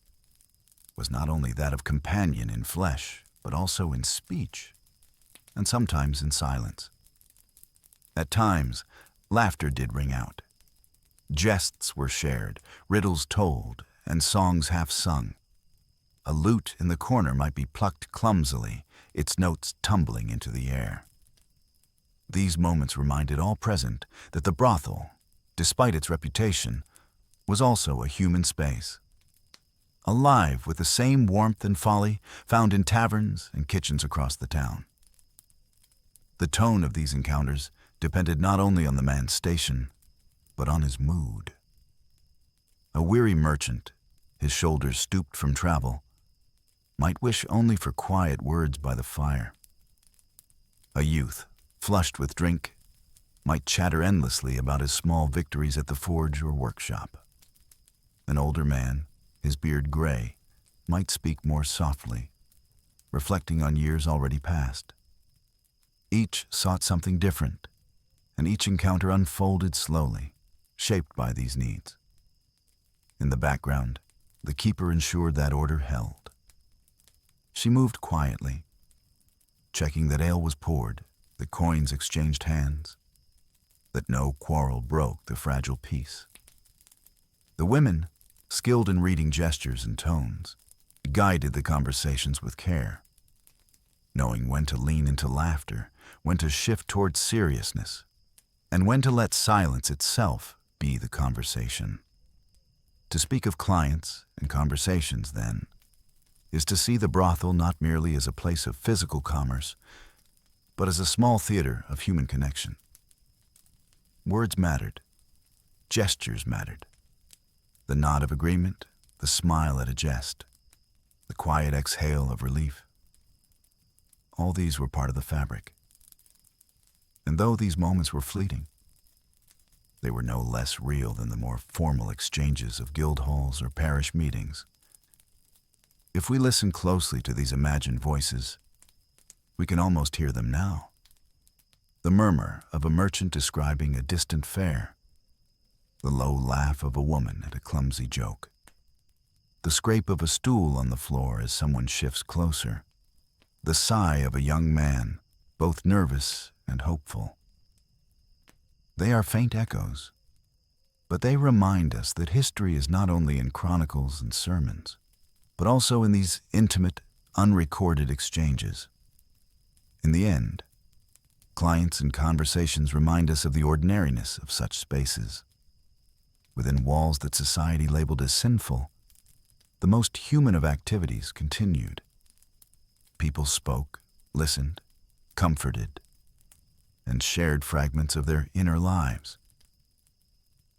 was not only that of companion in flesh, but also in speech, and sometimes in silence. At times, laughter did ring out. Jests were shared, riddles told, and songs half sung. A lute in the corner might be plucked clumsily, its notes tumbling into the air. These moments reminded all present that the brothel, despite its reputation, was also a human space, alive with the same warmth and folly found in taverns and kitchens across the town. The tone of these encounters depended not only on the man's station, but on his mood. A weary merchant, his shoulders stooped from travel, might wish only for quiet words by the fire. A youth, flushed with drink, might chatter endlessly about his small victories at the forge or workshop. An older man, his beard gray, might speak more softly, reflecting on years already past. Each sought something different, and each encounter unfolded slowly, shaped by these needs. In the background, the keeper ensured that order held. She moved quietly, checking that ale was poured, that coins exchanged hands, that no quarrel broke the fragile peace. The women, skilled in reading gestures and tones, guided the conversations with care, knowing when to lean into laughter, when to shift towards seriousness, and when to let silence itself be the conversation. To speak of clients and conversations, then, is to see the brothel not merely as a place of physical commerce, but as a small theater of human connection. Words mattered. Gestures mattered. The nod of agreement, the smile at a jest, the quiet exhale of relief. All these were part of the fabric. And though these moments were fleeting, they were no less real than the more formal exchanges of guild halls or parish meetings. If we listen closely to these imagined voices, we can almost hear them now. The murmur of a merchant describing a distant fair, the low laugh of a woman at a clumsy joke, the scrape of a stool on the floor as someone shifts closer, the sigh of a young man, both nervous and hopeful. They are faint echoes, but they remind us that history is not only in chronicles and sermons, but also in these intimate, unrecorded exchanges. In the end, clients and conversations remind us of the ordinariness of such spaces. Within walls that society labeled as sinful, the most human of activities continued. People spoke, listened, comforted, and shared fragments of their inner lives.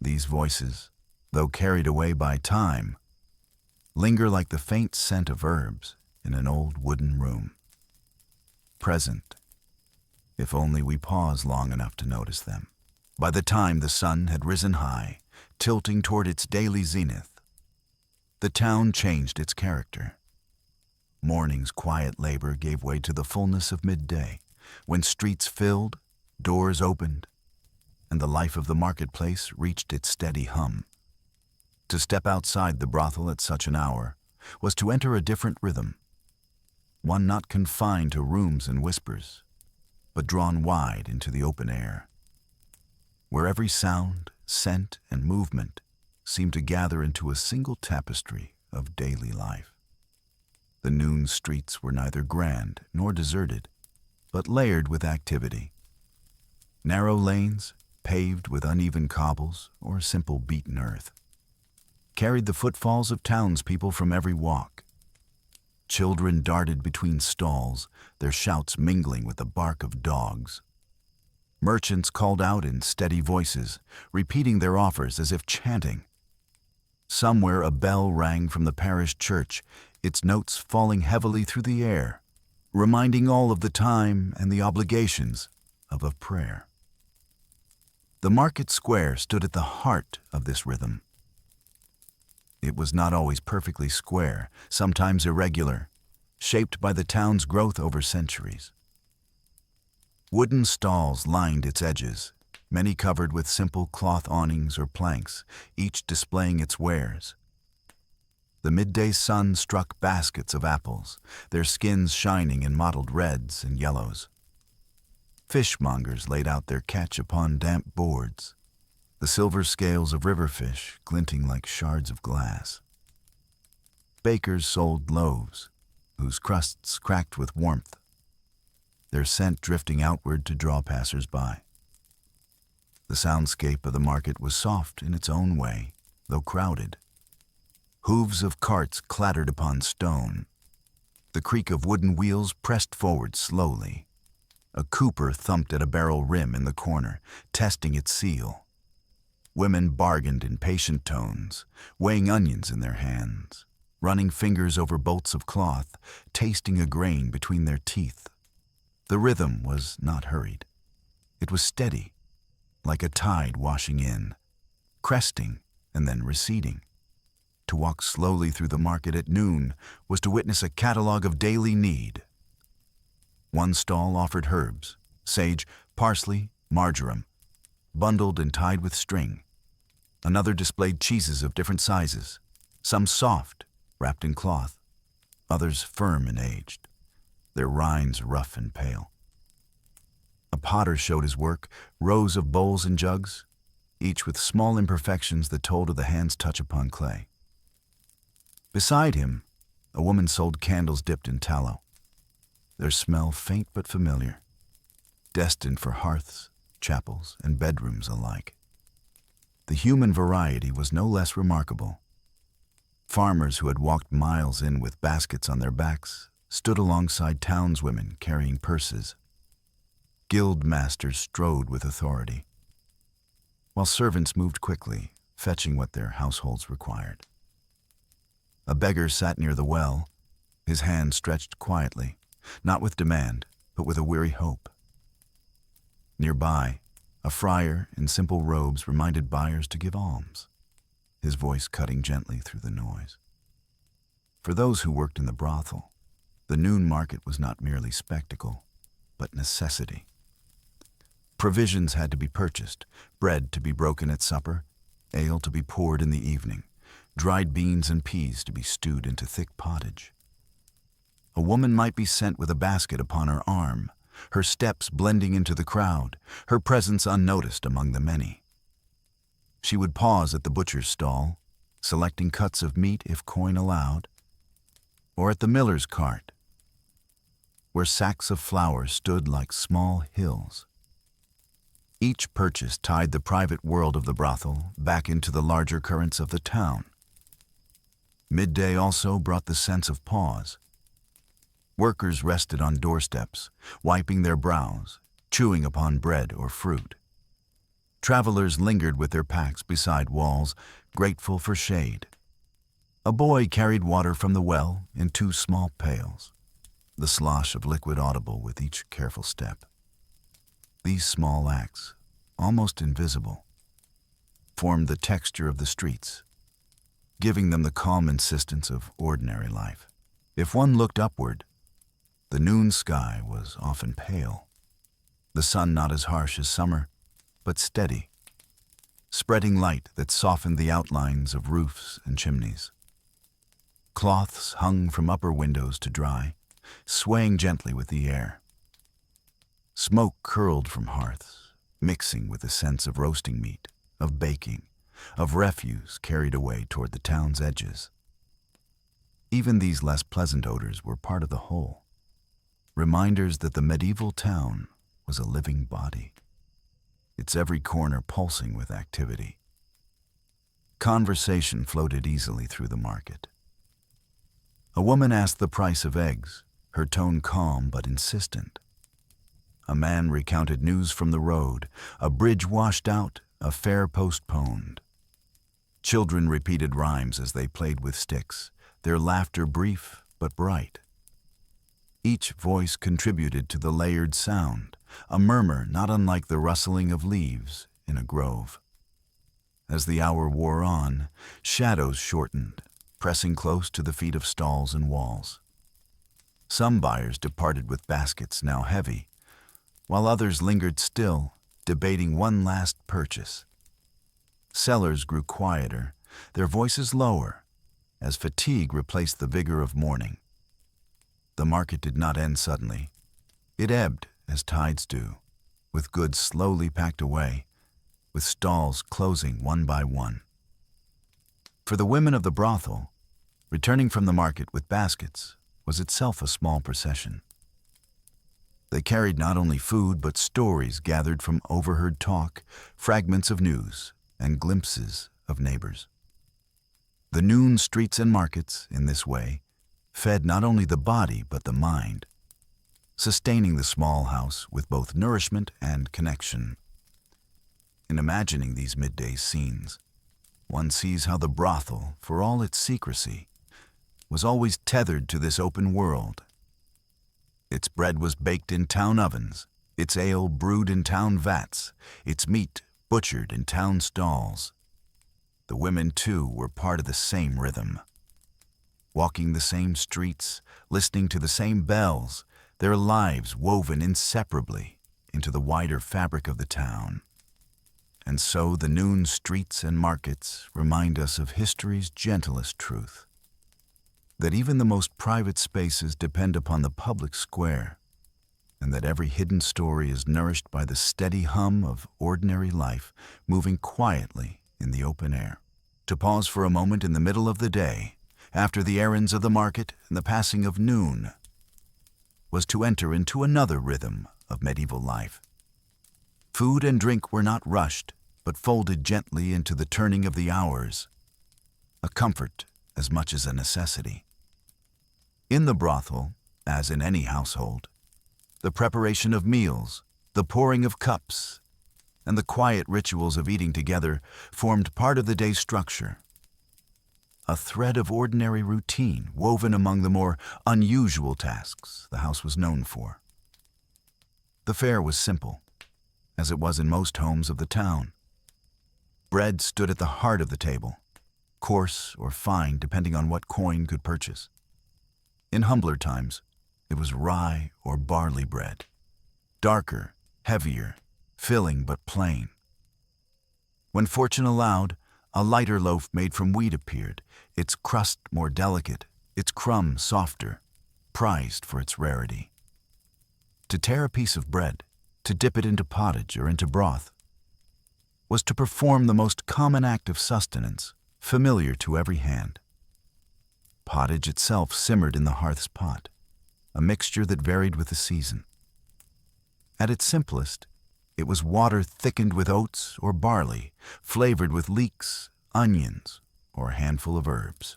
These voices, though carried away by time, linger like the faint scent of herbs in an old wooden room. Present, if only we pause long enough to notice them. By the time the sun had risen high, tilting toward its daily zenith, the town changed its character. Morning's quiet labor gave way to the fullness of midday, when streets filled, doors opened, and the life of the marketplace reached its steady hum. To step outside the brothel at such an hour was to enter a different rhythm, one not confined to rooms and whispers, but drawn wide into the open air, where every sound, scent, and movement seemed to gather into a single tapestry of daily life. The noon streets were neither grand nor deserted, but layered with activity. Narrow lanes, paved with uneven cobbles or simple beaten earth, carried the footfalls of townspeople from every walk. Children darted between stalls, their shouts mingling with the bark of dogs. Merchants called out in steady voices, repeating their offers as if chanting. Somewhere a bell rang from the parish church, its notes falling heavily through the air, reminding all of the time and the obligations of a prayer. The market square stood at the heart of this rhythm. It was not always perfectly square, sometimes irregular, shaped by the town's growth over centuries. Wooden stalls lined its edges, many covered with simple cloth awnings or planks, each displaying its wares. The midday sun struck baskets of apples, their skins shining in mottled reds and yellows. Fishmongers laid out their catch upon damp boards, the silver scales of river fish glinting like shards of glass. Bakers sold loaves, whose crusts cracked with warmth, their scent drifting outward to draw passers-by. The soundscape of the market was soft in its own way, though crowded. Hooves of carts clattered upon stone. The creak of wooden wheels pressed forward slowly. A cooper thumped at a barrel rim in the corner, testing its seal. Women bargained in patient tones, weighing onions in their hands, running fingers over bolts of cloth, tasting a grain between their teeth. The rhythm was not hurried. It was steady, like a tide washing in, cresting and then receding. To walk slowly through the market at noon was to witness a catalog of daily need. One stall offered herbs, sage, parsley, marjoram, bundled and tied with string. Another displayed cheeses of different sizes, some soft, wrapped in cloth, others firm and aged, their rinds rough and pale. A potter showed his work, rows of bowls and jugs, each with small imperfections that told of the hand's touch upon clay. Beside him, a woman sold candles dipped in tallow, their smell faint but familiar, destined for hearths, chapels, and bedrooms alike. The human variety was no less remarkable. Farmers who had walked miles in with baskets on their backs stood alongside townswomen carrying purses. Guild masters strode with authority, while servants moved quickly, fetching what their households required. A beggar sat near the well, his hand stretched quietly, not with demand, but with a weary hope. Nearby, a friar in simple robes reminded buyers to give alms, his voice cutting gently through the noise. For those who worked in the brothel, the noon market was not merely spectacle, but necessity. Provisions had to be purchased, bread to be broken at supper, ale to be poured in the evening, dried beans and peas to be stewed into thick pottage. A woman might be sent with a basket upon her arm, her steps blending into the crowd, her presence unnoticed among the many. She would pause at the butcher's stall, selecting cuts of meat if coin allowed, or at the miller's cart, where sacks of flour stood like small hills. Each purchase tied the private world of the brothel back into the larger currents of the town. Midday also brought the sense of pause. Workers rested on doorsteps, wiping their brows, chewing upon bread or fruit. Travelers lingered with their packs beside walls, grateful for shade. A boy carried water from the well in 2 small pails, the slosh of liquid audible with each careful step. These small acts, almost invisible, formed the texture of the streets, giving them the calm insistence of ordinary life. If one looked upward, the noon sky was often pale, the sun not as harsh as summer, but steady, spreading light that softened the outlines of roofs and chimneys. Cloths hung from upper windows to dry, swaying gently with the air. Smoke curled from hearths, mixing with the sense of roasting meat, of baking, of refuse carried away toward the town's edges. Even these less pleasant odors were part of the whole, reminders that the medieval town was a living body, its every corner pulsing with activity. Conversation floated easily through the market. A woman asked the price of eggs, her tone calm but insistent. A man recounted news from the road, a bridge washed out, a fair postponed. Children repeated rhymes as they played with sticks, their laughter brief but bright. Each voice contributed to the layered sound, a murmur not unlike the rustling of leaves in a grove. As the hour wore on, shadows shortened, pressing close to the feet of stalls and walls. Some buyers departed with baskets now heavy, while others lingered still, debating one last purchase. Sellers grew quieter, their voices lower, as fatigue replaced the vigor of morning. The market did not end suddenly. It ebbed as tides do, with goods slowly packed away, with stalls closing one by one. For the women of the brothel, returning from the market with baskets was itself a small procession. They carried not only food but stories gathered from overheard talk, fragments of news, and glimpses of neighbors. The noon streets and markets, in this way, fed not only the body but the mind, sustaining the small house with both nourishment and connection. In imagining these midday scenes, one sees how the brothel, for all its secrecy, was always tethered to this open world. Its bread was baked in town ovens, its ale brewed in town vats, its meat butchered in town stalls. The women, too, were part of the same rhythm. Walking the same streets, listening to the same bells, their lives woven inseparably into the wider fabric of the town. And so the noon streets and markets remind us of history's gentlest truth, that even the most private spaces depend upon the public square, and that every hidden story is nourished by the steady hum of ordinary life moving quietly in the open air. To pause for a moment in the middle of the day, after the errands of the market and the passing of noon, was to enter into another rhythm of medieval life. Food and drink were not rushed, but folded gently into the turning of the hours, a comfort as much as a necessity. In the brothel, as in any household, the preparation of meals, the pouring of cups, and the quiet rituals of eating together formed part of the day's structure, a thread of ordinary routine woven among the more unusual tasks the house was known for. The fare was simple, as it was in most homes of the town. Bread stood at the heart of the table, coarse or fine depending on what coin could purchase. In humbler times, it was rye or barley bread, darker, heavier, filling but plain. When fortune allowed, a lighter loaf made from wheat appeared, its crust more delicate, its crumb softer, prized for its rarity. To tear a piece of bread, to dip it into pottage or into broth, was to perform the most common act of sustenance, familiar to every hand. Pottage itself simmered in the hearth's pot, a mixture that varied with the season. At its simplest, it was water thickened with oats or barley, flavored with leeks, onions, or a handful of herbs.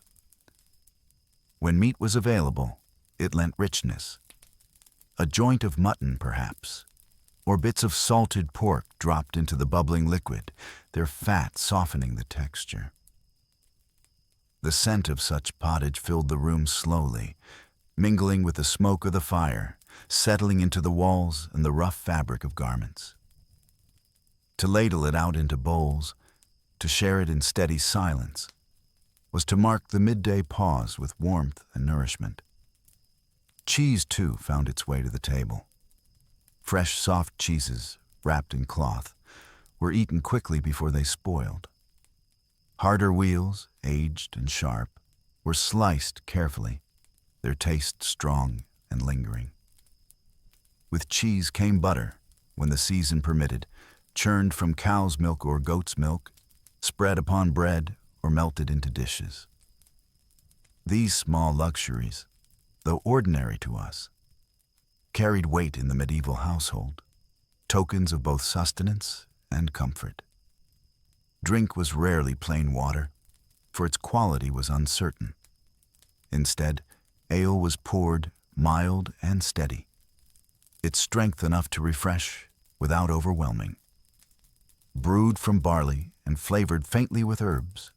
When meat was available, it lent richness. A joint of mutton, perhaps, or bits of salted pork dropped into the bubbling liquid, their fat softening the texture. The scent of such pottage filled the room slowly, mingling with the smoke of the fire, settling into the walls and the rough fabric of garments. To ladle it out into bowls, to share it in steady silence, was to mark the midday pause with warmth and nourishment. Cheese, too, found its way to the table. Fresh, soft cheeses, wrapped in cloth, were eaten quickly before they spoiled. Harder wheels, aged and sharp, were sliced carefully, their taste strong and lingering. With cheese came butter, when the season permitted, churned from cow's milk or goat's milk, spread upon bread or melted into dishes. These small luxuries, though ordinary to us, carried weight in the medieval household, tokens of both sustenance and comfort. Drink was rarely plain water, for its quality was uncertain. Instead, ale was poured, mild and steady, its strength enough to refresh without overwhelming. Brewed from barley and flavored faintly with herbs,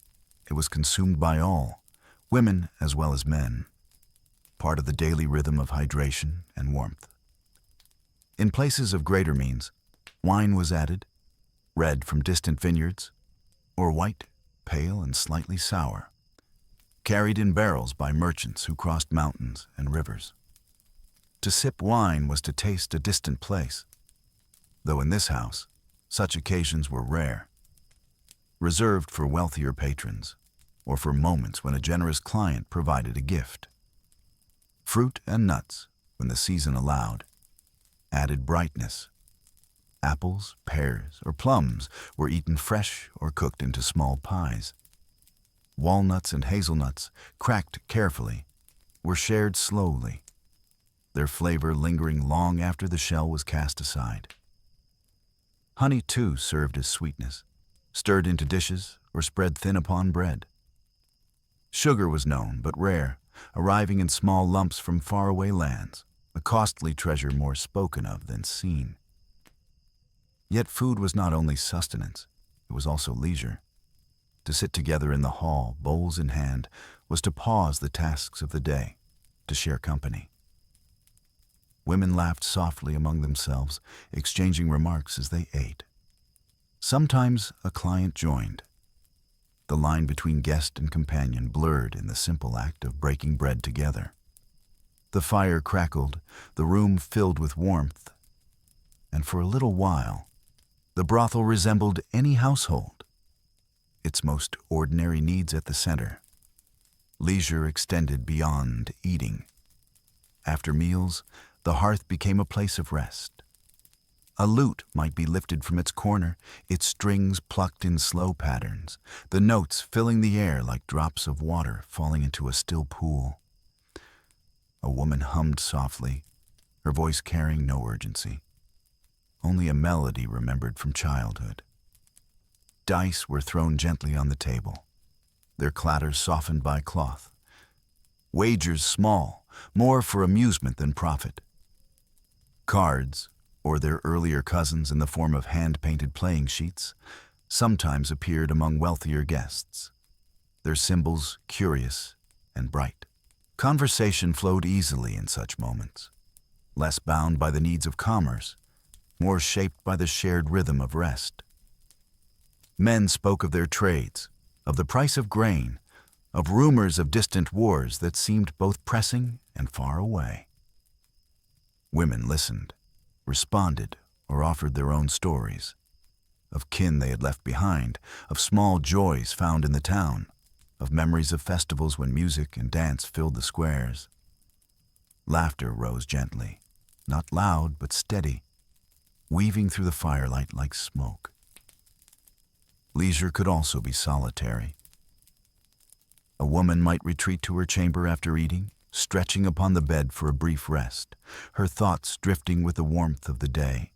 it was consumed by all, women as well as men, part of the daily rhythm of hydration and warmth. In places of greater means, wine was added, red from distant vineyards, or white, pale and slightly sour, carried in barrels by merchants who crossed mountains and rivers. To sip wine was to taste a distant place, though in this house, such occasions were rare, reserved for wealthier patrons, or for moments when a generous client provided a gift. Fruit and nuts, when the season allowed, added brightness. Apples, pears, or plums were eaten fresh or cooked into small pies. Walnuts and hazelnuts, cracked carefully, were shared slowly, their flavor lingering long after the shell was cast aside. Honey, too, served as sweetness, stirred into dishes or spread thin upon bread. Sugar was known but rare, arriving in small lumps from faraway lands, a costly treasure more spoken of than seen. Yet food was not only sustenance, it was also leisure. To sit together in the hall, bowls in hand, was to pause the tasks of the day, to share company. Women laughed softly among themselves, exchanging remarks as they ate. Sometimes a client joined. The line between guest and companion blurred in the simple act of breaking bread together. The fire crackled, the room filled with warmth, and for a little while, the brothel resembled any household, its most ordinary needs at the center. Leisure extended beyond eating. After meals, the hearth became a place of rest. A lute might be lifted from its corner, its strings plucked in slow patterns, the notes filling the air like drops of water falling into a still pool. A woman hummed softly, her voice carrying no urgency, only a melody remembered from childhood. Dice were thrown gently on the table, their clatter softened by cloth. Wagers small, more for amusement than profit. Cards, or their earlier cousins in the form of hand-painted playing sheets, sometimes appeared among wealthier guests, their symbols curious and bright. Conversation flowed easily in such moments, less bound by the needs of commerce, more shaped by the shared rhythm of rest. Men spoke of their trades, of the price of grain, of rumors of distant wars that seemed both pressing and far away. Women listened, responded, or offered their own stories, of kin they had left behind, of small joys found in the town, of memories of festivals when music and dance filled the squares. Laughter rose gently, not loud but steady, weaving through the firelight like smoke. Leisure could also be solitary. A woman might retreat to her chamber after eating, stretching upon the bed for a brief rest, her thoughts drifting with the warmth of the day.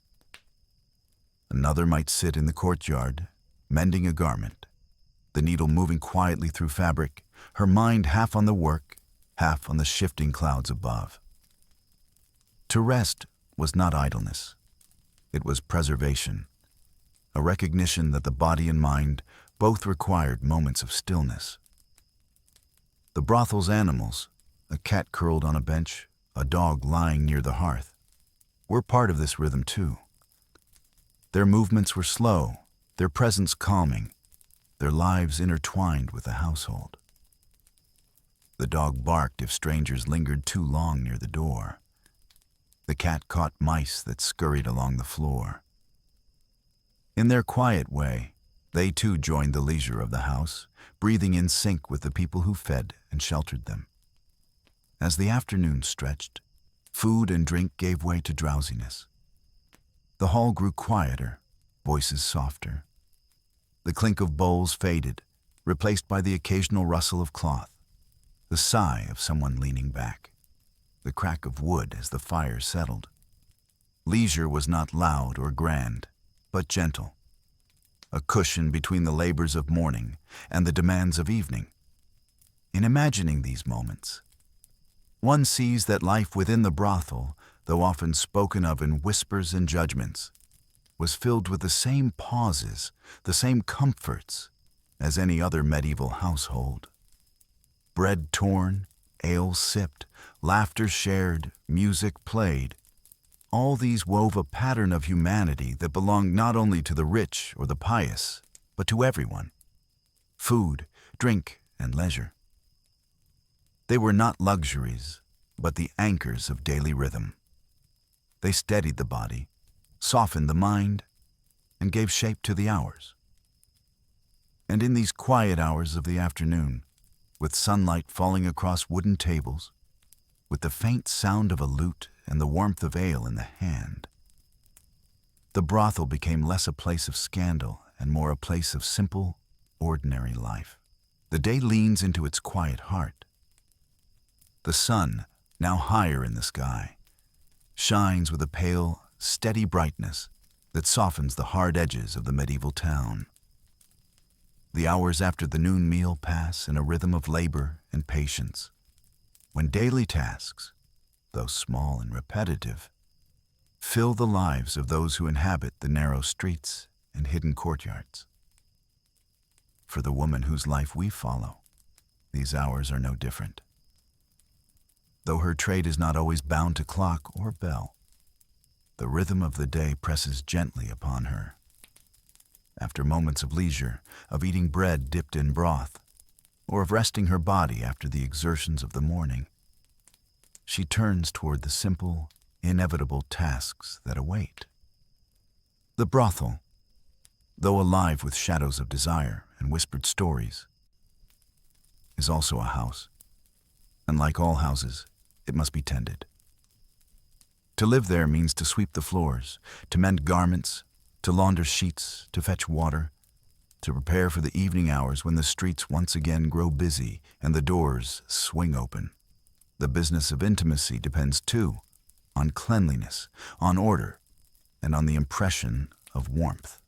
Another might sit in the courtyard, mending a garment, the needle moving quietly through fabric, her mind half on the work, half on the shifting clouds above. To rest was not idleness. It was preservation, a recognition that the body and mind both required moments of stillness. The brothel's animals, a cat curled on a bench, a dog lying near the hearth, were part of this rhythm too. Their movements were slow, their presence calming, their lives intertwined with the household. The dog barked if strangers lingered too long near the door. The cat caught mice that scurried along the floor. In their quiet way, they too joined the leisure of the house, breathing in sync with the people who fed and sheltered them. As the afternoon stretched, food and drink gave way to drowsiness. The hall grew quieter, voices softer. The clink of bowls faded, replaced by the occasional rustle of cloth, the sigh of someone leaning back, the crack of wood as the fire settled. Leisure was not loud or grand, but gentle, a cushion between the labors of morning and the demands of evening. In imagining these moments, one sees that life within the brothel, though often spoken of in whispers and judgments, was filled with the same pauses, the same comforts as any other medieval household. Bread torn, ale sipped, laughter shared, music played. All these wove a pattern of humanity that belonged not only to the rich or the pious, but to everyone. Food, drink, and leisure. They were not luxuries, but the anchors of daily rhythm. They steadied the body, softened the mind, and gave shape to the hours. And in these quiet hours of the afternoon, with sunlight falling across wooden tables, with the faint sound of a lute and the warmth of ale in the hand, the brothel became less a place of scandal and more a place of simple, ordinary life. The day leans into its quiet heart. The sun, now higher in the sky, shines with a pale, steady brightness that softens the hard edges of the medieval town. The hours after the noon meal pass in a rhythm of labor and patience, when daily tasks, though small and repetitive, fill the lives of those who inhabit the narrow streets and hidden courtyards. For the woman whose life we follow, these hours are no different. Though her trade is not always bound to clock or bell, the rhythm of the day presses gently upon her. After moments of leisure, of eating bread dipped in broth, or of resting her body after the exertions of the morning, she turns toward the simple, inevitable tasks that await. The brothel, though alive with shadows of desire and whispered stories, is also a house, and like all houses, it must be tended. To live there means to sweep the floors, to mend garments, to launder sheets, to fetch water, to prepare for the evening hours when the streets once again grow busy and the doors swing open. The business of intimacy depends, too, on cleanliness, on order, and on the impression of warmth.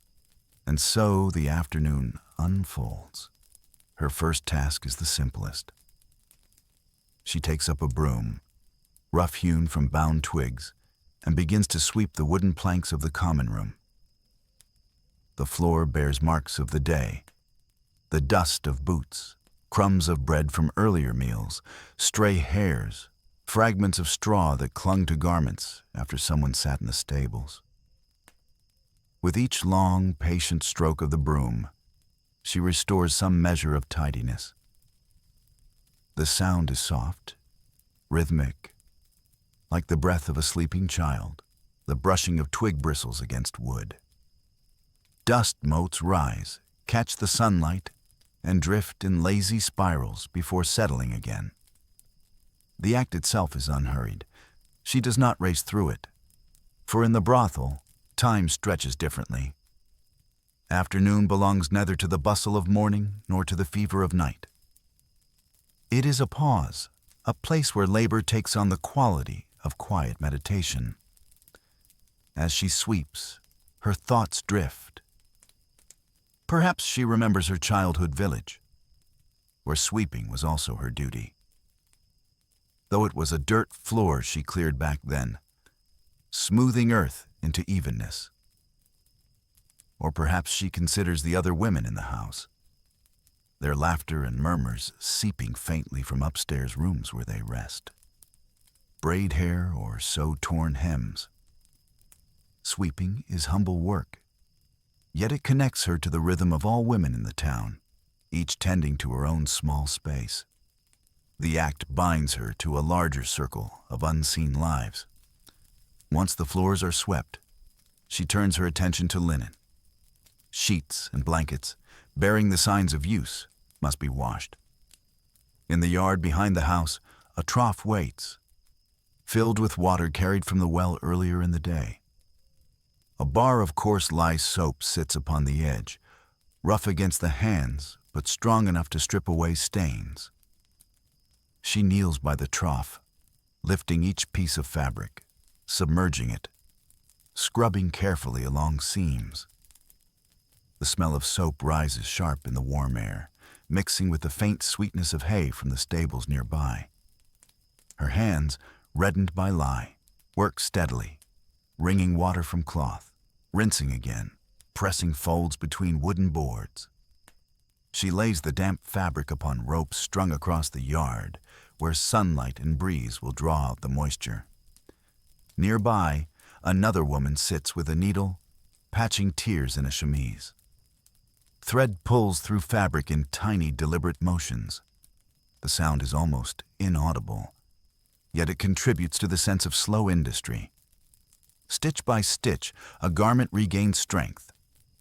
And so the afternoon unfolds. Her first task is the simplest. She takes up a broom, rough-hewn from bound twigs, and begins to sweep the wooden planks of the common room. The floor bears marks of the day, the dust of boots, crumbs of bread from earlier meals, stray hairs, fragments of straw that clung to garments after someone sat in the stables. With each long, patient stroke of the broom, she restores some measure of tidiness. The sound is soft, rhythmic, like the breath of a sleeping child, the brushing of twig bristles against wood. Dust motes rise, catch the sunlight, and drift in lazy spirals before settling again. The act itself is unhurried. She does not race through it, for in the brothel, time stretches differently. Afternoon belongs neither to the bustle of morning nor to the fever of night. It is a pause, a place where labor takes on the quality of quiet meditation. As she sweeps, her thoughts drift. Perhaps she remembers her childhood village, where sweeping was also her duty. Though it was a dirt floor she cleared back then, smoothing earth into evenness. Or perhaps she considers the other women in the house, their laughter and murmurs seeping faintly from upstairs rooms where they rest. Braid hair or sew torn hems. Sweeping is humble work, yet it connects her to the rhythm of all women in the town, each tending to her own small space. The act binds her to a larger circle of unseen lives. Once the floors are swept, she turns her attention to linen. Sheets and blankets, bearing the signs of use, must be washed. In the yard behind the house, a trough waits, filled with water carried from the well earlier in the day. A bar of coarse lye soap sits upon the edge, rough against the hands, but strong enough to strip away stains. She kneels by the trough, lifting each piece of fabric, submerging it, scrubbing carefully along seams. The smell of soap rises sharp in the warm air, mixing with the faint sweetness of hay from the stables nearby. Her hands, reddened by lye, work steadily, wringing water from cloth, rinsing again, pressing folds between wooden boards. She lays the damp fabric upon ropes strung across the yard, where sunlight and breeze will draw out the moisture. Nearby, another woman sits with a needle, patching tears in a chemise. Thread pulls through fabric in tiny, deliberate motions. The sound is almost inaudible, yet it contributes to the sense of slow industry. Stitch by stitch, a garment regains strength,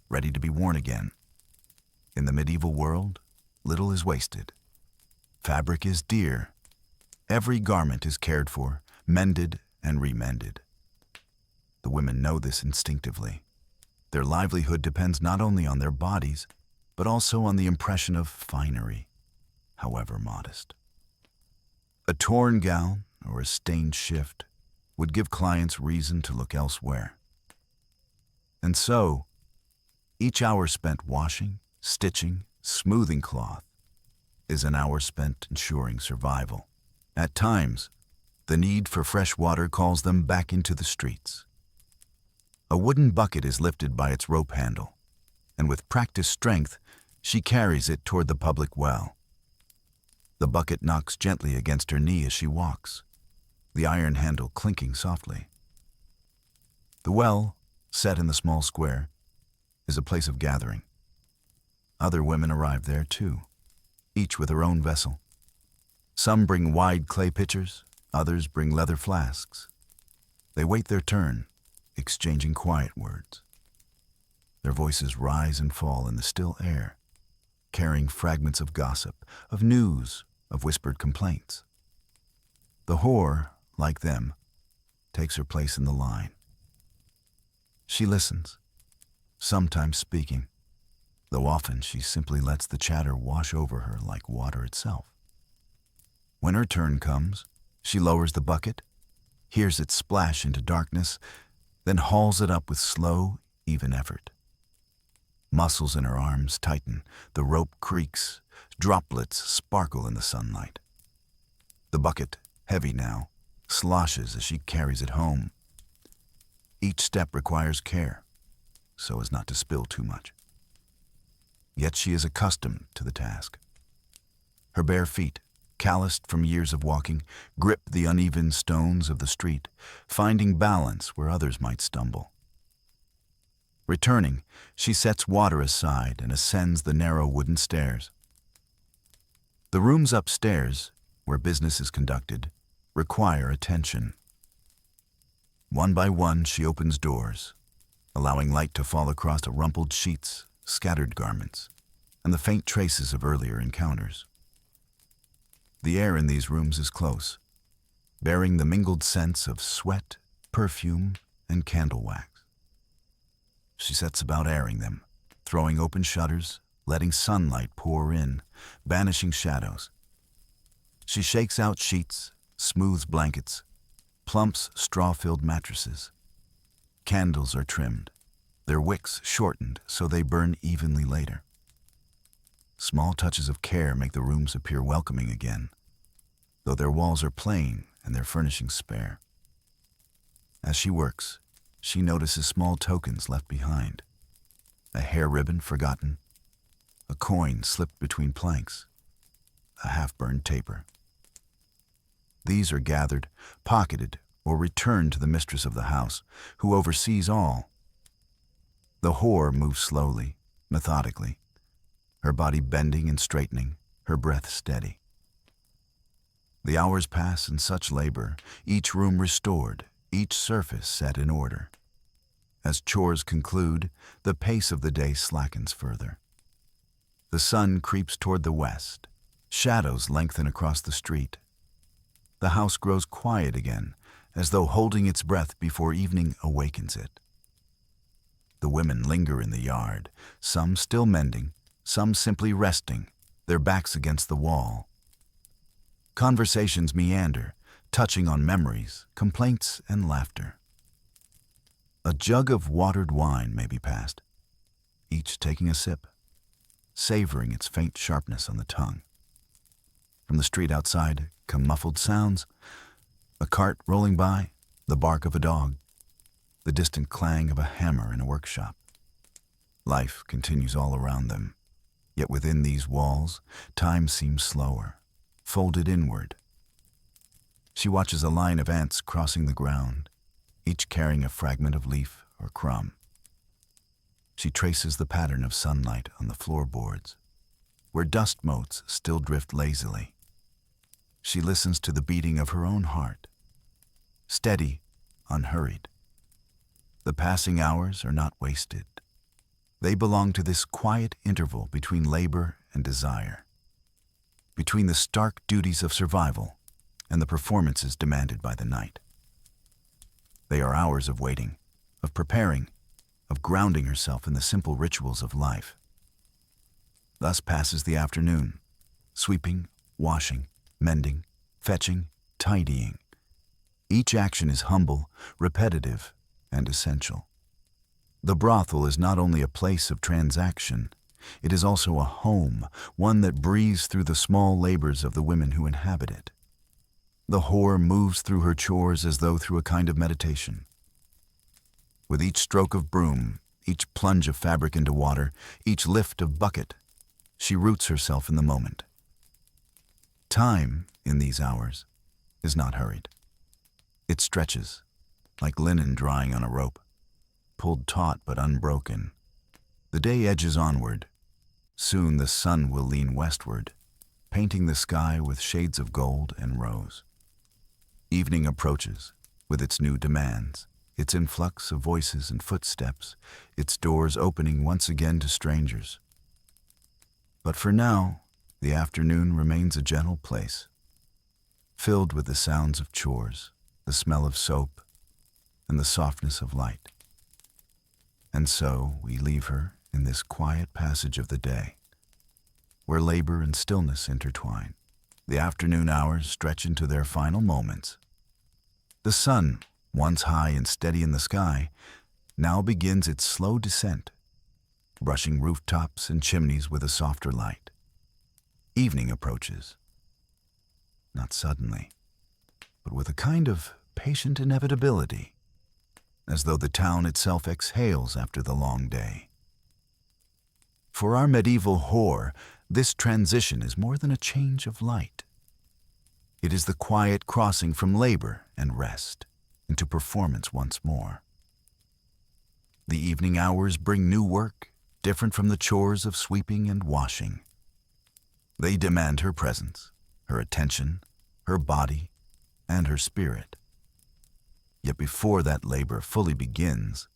ready to be worn again. In the medieval world, little is wasted. Fabric is dear. Every garment is cared for, mended and remended. The women know this instinctively. Their livelihood depends not only on their bodies, but also on the impression of finery, however modest. A torn gown or a stained shift would give clients reason to look elsewhere. And so, each hour spent washing, stitching, smoothing cloth is an hour spent ensuring survival. At times, the need for fresh water calls them back into the streets. A wooden bucket is lifted by its rope handle, and with practiced strength, she carries it toward the public well. The bucket knocks gently against her knee as she walks, the iron handle clinking softly. The well, set in the small square, is a place of gathering. Other women arrive there too, each with her own vessel. Some bring wide clay pitchers, others bring leather flasks. They wait their turn, exchanging quiet words. Their voices rise and fall in the still air, carrying fragments of gossip, of news, of whispered complaints. The whore, like them, takes her place in the line. She listens, sometimes speaking, though often she simply lets the chatter wash over her like water itself. When her turn comes, she lowers the bucket, hears it splash into darkness, then hauls it up with slow, even effort. Muscles in her arms tighten, the rope creaks, droplets sparkle in the sunlight. The bucket, heavy now, sloshes as she carries it home. Each step requires care, so as not to spill too much. Yet she is accustomed to the task. Her bare feet, calloused from years of walking, grip the uneven stones of the street, finding balance where others might stumble. Returning, she sets water aside and ascends the narrow wooden stairs. The rooms upstairs, where business is conducted, require attention. One by one, she opens doors, allowing light to fall across the rumpled sheets, scattered garments, and the faint traces of earlier encounters. The air in these rooms is close, bearing the mingled scents of sweat, perfume, and candle wax. She sets about airing them, throwing open shutters, letting sunlight pour in, banishing shadows. She shakes out sheets, smooths blankets, plumps straw-filled mattresses. Candles are trimmed, their wicks shortened so they burn evenly later. Small touches of care make the rooms appear welcoming again, though their walls are plain and their furnishings spare. As she works, she notices small tokens left behind. A hair ribbon forgotten, a coin slipped between planks, a half-burned taper. These are gathered, pocketed, or returned to the mistress of the house, who oversees all. The whore moves slowly, methodically, her body bending and straightening, her breath steady. The hours pass in such labor, each room restored, each surface set in order. As chores conclude, the pace of the day slackens further. The sun creeps toward the west, shadows lengthen across the street. The house grows quiet again, as though holding its breath before evening awakens it. The women linger in the yard, some still mending, some simply resting, their backs against the wall. Conversations meander, touching on memories, complaints, and laughter. A jug of watered wine may be passed, each taking a sip, savoring its faint sharpness on the tongue. From the street outside come muffled sounds, a cart rolling by, the bark of a dog, the distant clang of a hammer in a workshop. Life continues all around them, Yet within these walls, time seems slower, folded inward. She watches a line of ants crossing the ground, each carrying a fragment of leaf or crumb. She traces the pattern of sunlight on the floorboards, where dust motes still drift lazily. She listens to the beating of her own heart, steady, unhurried. The passing hours are not wasted. They belong to this quiet interval between labor and desire, between the stark duties of survival and the performances demanded by the night. They are hours of waiting, of preparing, of grounding herself in the simple rituals of life. Thus passes the afternoon, sweeping, washing, mending, fetching, tidying. Each action is humble, repetitive, and essential. The brothel is not only a place of transaction, it is also a home, one that breathes through the small labors of the women who inhabit it. The whore moves through her chores as though through a kind of meditation. With each stroke of broom, each plunge of fabric into water, each lift of bucket, she roots herself in the moment. Time, in these hours, is not hurried. It stretches, like linen drying on a rope, pulled taut but unbroken. The day edges onward. Soon the sun will lean westward, painting the sky with shades of gold and rose. Evening approaches, with its new demands, its influx of voices and footsteps, its doors opening once again to strangers. But for now, the afternoon remains a gentle place, filled with the sounds of chores, the smell of soap, and the softness of light. And so we leave her in this quiet passage of the day, where labor and stillness intertwine. The afternoon hours stretch into their final moments. The sun, once high and steady in the sky, now begins its slow descent, brushing rooftops and chimneys with a softer light. Evening approaches, not suddenly, but with a kind of patient inevitability, as though the town itself exhales after the long day. For our medieval whore, this transition is more than a change of light. It is the quiet crossing from labor and rest into performance once more. The evening hours bring new work, different from the chores of sweeping and washing. They demand her presence, her attention, her body, and her spirit. Yet before that labor fully begins,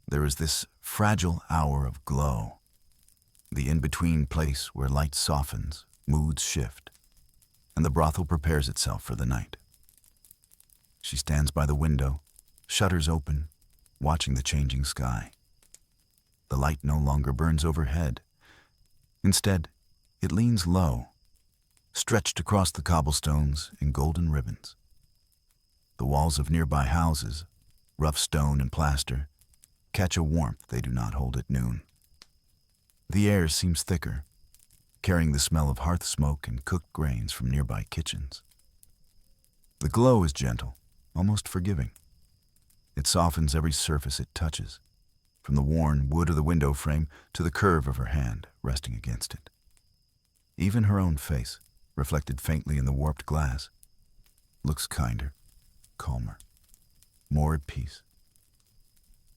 there is this fragile hour of glow, the in-between place where light softens, moods shift, and the brothel prepares itself for the night. She stands by the window, shutters open, watching the changing sky. The light no longer burns overhead. Instead, it leans low, stretched across the cobblestones in golden ribbons. The walls of nearby houses, rough stone and plaster, catch a warmth they do not hold at noon. The air seems thicker, carrying the smell of hearth smoke and cooked grains from nearby kitchens. The glow is gentle, almost forgiving. It softens every surface it touches, from the worn wood of the window frame to the curve of her hand resting against it. Even her own face, reflected faintly in the warped glass, looks kinder, calmer, more at peace.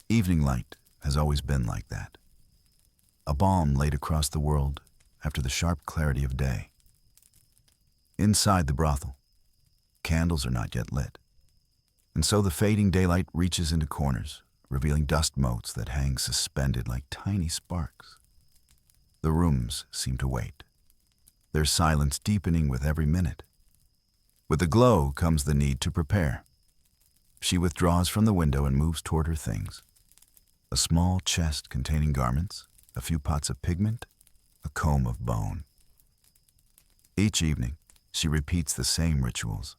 Evening light has always been like that, a balm laid across the world after the sharp clarity of day. Inside the brothel, candles are not yet lit, and so the fading daylight reaches into corners, revealing dust motes that hang suspended like tiny sparks. The rooms seem to wait, their silence deepening with every minute. With the glow comes the need to prepare. She withdraws from the window and moves toward her things. A small chest containing garments, a few pots of pigment, a comb of bone. Each evening, she repeats the same rituals,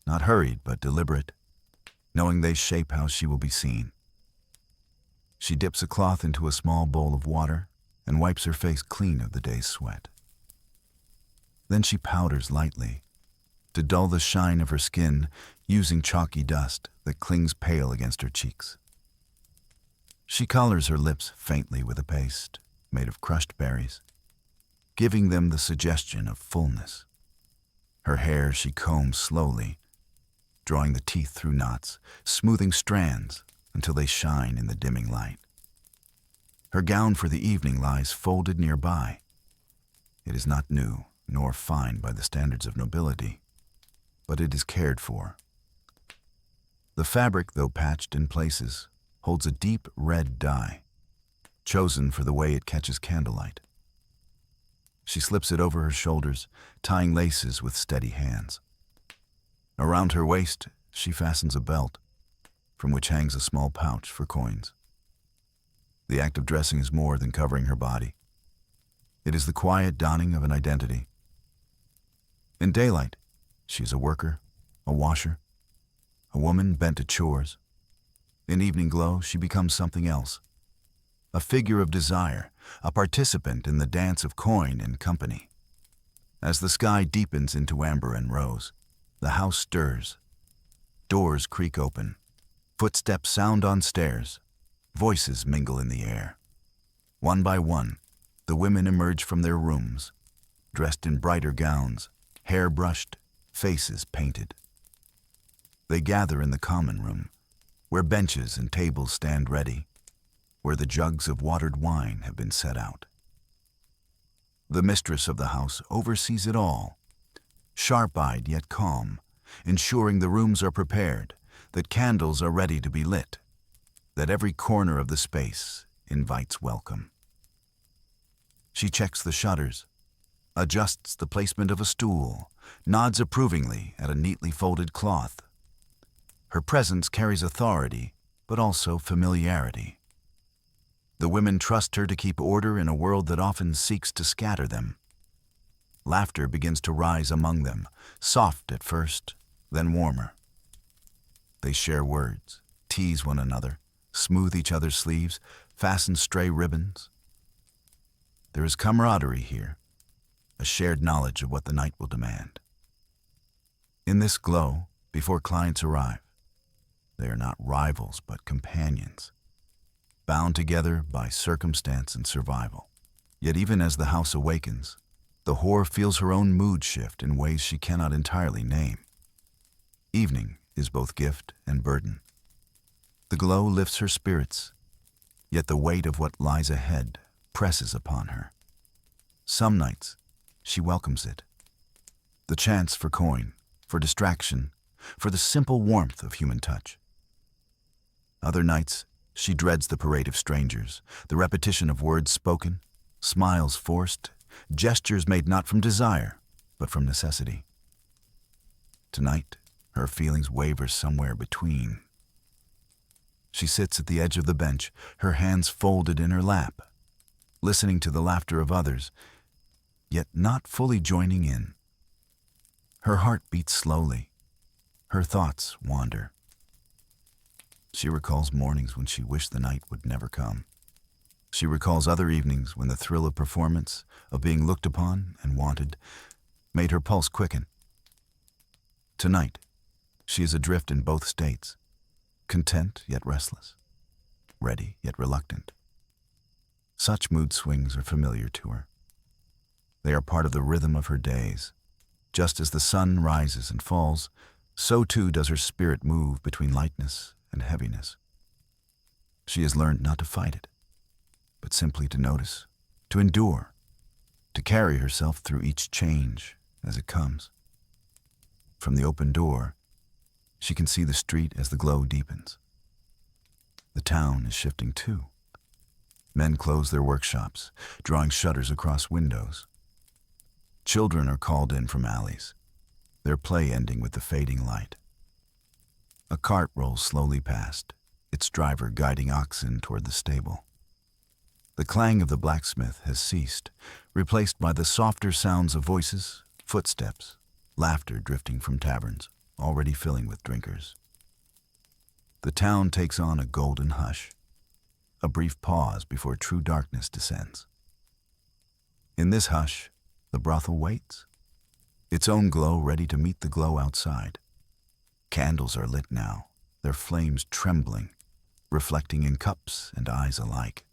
not hurried but deliberate, knowing they shape how she will be seen. She dips a cloth into a small bowl of water and wipes her face clean of the day's sweat. Then she powders lightly, to dull the shine of her skin, using chalky dust that clings pale against her cheeks. She colors her lips faintly with a paste made of crushed berries, giving them the suggestion of fullness. Her hair she combs slowly, drawing the teeth through knots, smoothing strands until they shine in the dimming light. Her gown for the evening lies folded nearby. It is not new, nor fine by the standards of nobility, but it is cared for. The fabric, though patched in places, holds a deep red dye, chosen for the way it catches candlelight. She slips it over her shoulders, tying laces with steady hands. Around her waist, she fastens a belt, from which hangs a small pouch for coins. The act of dressing is more than covering her body. It is the quiet donning of an identity. In daylight, she is a worker, a washer, a woman bent to chores. In evening glow, she becomes something else. A figure of desire, a participant in the dance of coin and company. As the sky deepens into amber and rose, the house stirs. Doors creak open. Footsteps sound on stairs. Voices mingle in the air. One by one, the women emerge from their rooms, dressed in brighter gowns, hair brushed, faces painted. They gather in the common room, where benches and tables stand ready, where the jugs of watered wine have been set out. The mistress of the house oversees it all, sharp-eyed yet calm, ensuring the rooms are prepared, that candles are ready to be lit, that every corner of the space invites welcome. She checks the shutters, adjusts the placement of a stool, nods approvingly at a neatly folded cloth. Her presence carries authority, but also familiarity. The women trust her to keep order in a world that often seeks to scatter them. Laughter begins to rise among them, soft at first, then warmer. They share words, tease one another, smooth each other's sleeves, fasten stray ribbons. There is camaraderie here, a shared knowledge of what the night will demand. In this glow, before clients arrive, they are not rivals but companions, bound together by circumstance and survival. Yet even as the house awakens, the whore feels her own mood shift in ways she cannot entirely name. Evening is both gift and burden. The glow lifts her spirits, yet the weight of what lies ahead presses upon her. Some nights, she welcomes it. The chance for coin, for distraction, for the simple warmth of human touch. Other nights, she dreads the parade of strangers, the repetition of words spoken, smiles forced, gestures made not from desire, but from necessity. Tonight, her feelings waver somewhere between. She sits at the edge of the bench, her hands folded in her lap, listening to the laughter of others, yet not fully joining in. Her heart beats slowly. Her thoughts wander. She recalls mornings when she wished the night would never come. She recalls other evenings when the thrill of performance, of being looked upon and wanted, made her pulse quicken. Tonight, she is adrift in both states, content yet restless, ready yet reluctant. Such mood swings are familiar to her. They are part of the rhythm of her days. Just as the sun rises and falls, so too does her spirit move between lightness and heaviness. She has learned not to fight it, but simply to notice, to endure, to carry herself through each change as it comes. From the open door, she can see the street as the glow deepens. The town is shifting too. Men close their workshops, drawing shutters across windows. Children are called in from alleys, their play ending with the fading light. A cart rolls slowly past, its driver guiding oxen toward the stable. The clang of the blacksmith has ceased, replaced by the softer sounds of voices, footsteps, laughter drifting from taverns, already filling with drinkers. The town takes on a golden hush, a brief pause before true darkness descends. In this hush, the brothel waits, its own glow ready to meet the glow outside. Candles are lit now, their flames trembling, reflecting in cups and eyes alike.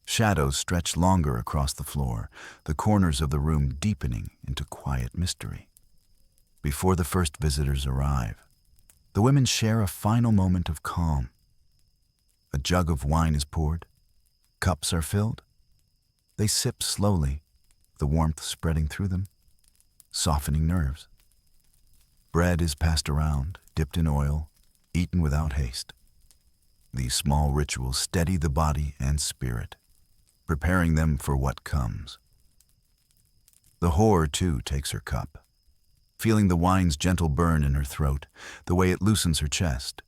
Shadows stretch longer across the floor, the corners of the room deepening into quiet mystery. Before the first visitors arrive, the women share a final moment of calm. A jug of wine is poured, cups are filled. They sip slowly, the warmth spreading through them, softening nerves. Bread is passed around, dipped in oil, eaten without haste. These small rituals steady the body and spirit, preparing them for what comes. The whore, too, takes her cup, feeling the wine's gentle burn in her throat, the way it loosens her chest.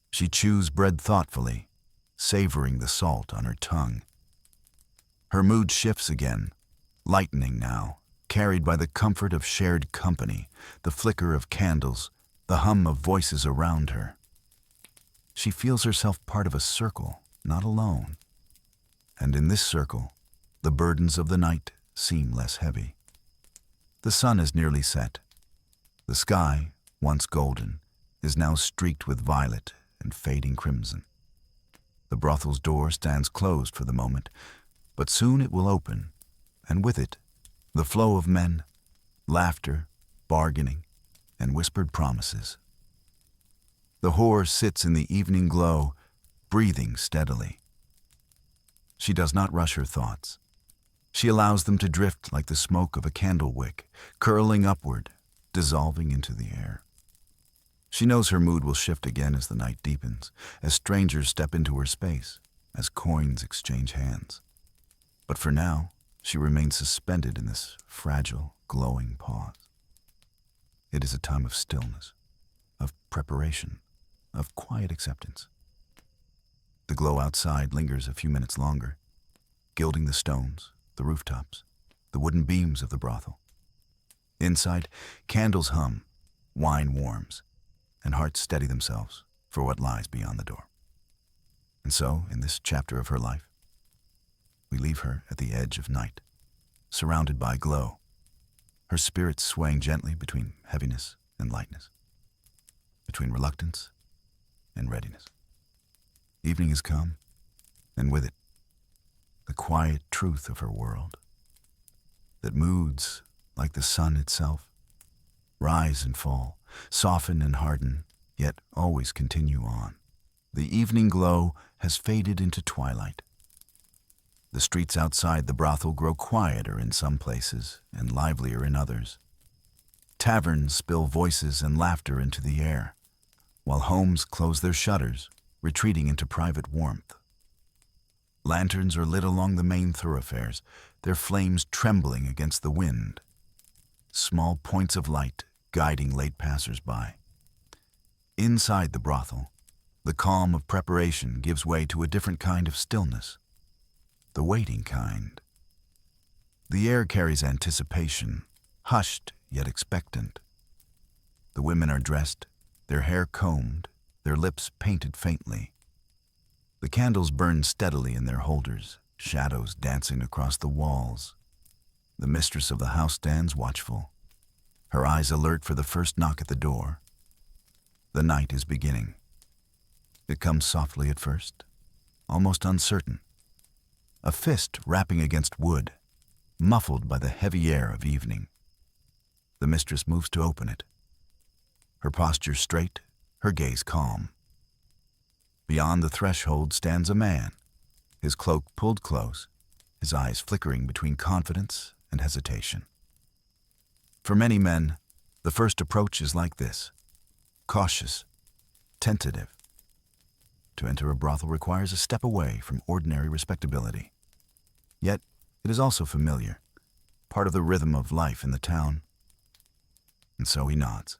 She chews bread thoughtfully, savoring the salt on her tongue. Her mood shifts again, lightening now, carried by the comfort of shared company, the flicker of candles, the hum of voices around her. She feels herself part of a circle, not alone. And in this circle, the burdens of the night seem less heavy. The sun is nearly set. The sky, once golden, is now streaked with violet and fading crimson. The brothel's door stands closed for the moment, but soon it will open, and with it, the flow of men, laughter, bargaining, and whispered promises. The whore sits in the evening glow, breathing steadily. She does not rush her thoughts. She allows them to drift like the smoke of a candle wick, curling upward, dissolving into the air. She knows her mood will shift again as the night deepens, as strangers step into her space, as coins exchange hands. But for now, she remains suspended in this fragile, glowing pause. It is a time of stillness, of preparation, of quiet acceptance. The glow outside lingers a few minutes longer, gilding the stones, the rooftops, the wooden beams of the brothel. Inside, candles hum, wine warms, and hearts steady themselves for what lies beyond the door. And so, in this chapter of her life, we leave her at the edge of night, surrounded by glow, her spirit swaying gently between heaviness and lightness, between reluctance and readiness. Evening has come, and with it, the quiet truth of her world, that moods, like the sun itself, rise and fall, soften and harden, yet always continue on. The evening glow has faded into twilight. The streets outside the brothel grow quieter in some places and livelier in others. Taverns spill voices and laughter into the air, while homes close their shutters, retreating into private warmth. Lanterns are lit along the main thoroughfares, their flames trembling against the wind. Small points of light guiding late passers-by. Inside the brothel, the calm of preparation gives way to a different kind of stillness. The waiting kind. The air carries anticipation, hushed yet expectant. The women are dressed, their hair combed, their lips painted faintly. The candles burn steadily in their holders, shadows dancing across the walls. The mistress of the house stands watchful, her eyes alert for the first knock at the door. The night is beginning. It comes softly at first, almost uncertain. A fist rapping against wood, muffled by the heavy air of evening. The mistress moves to open it. Her posture straight, her gaze calm. Beyond the threshold stands a man, his cloak pulled close, his eyes flickering between confidence and hesitation. For many men, the first approach is like this, cautious, tentative. To enter a brothel requires a step away from ordinary respectability. Yet, it is also familiar, part of the rhythm of life in the town. And so he nods,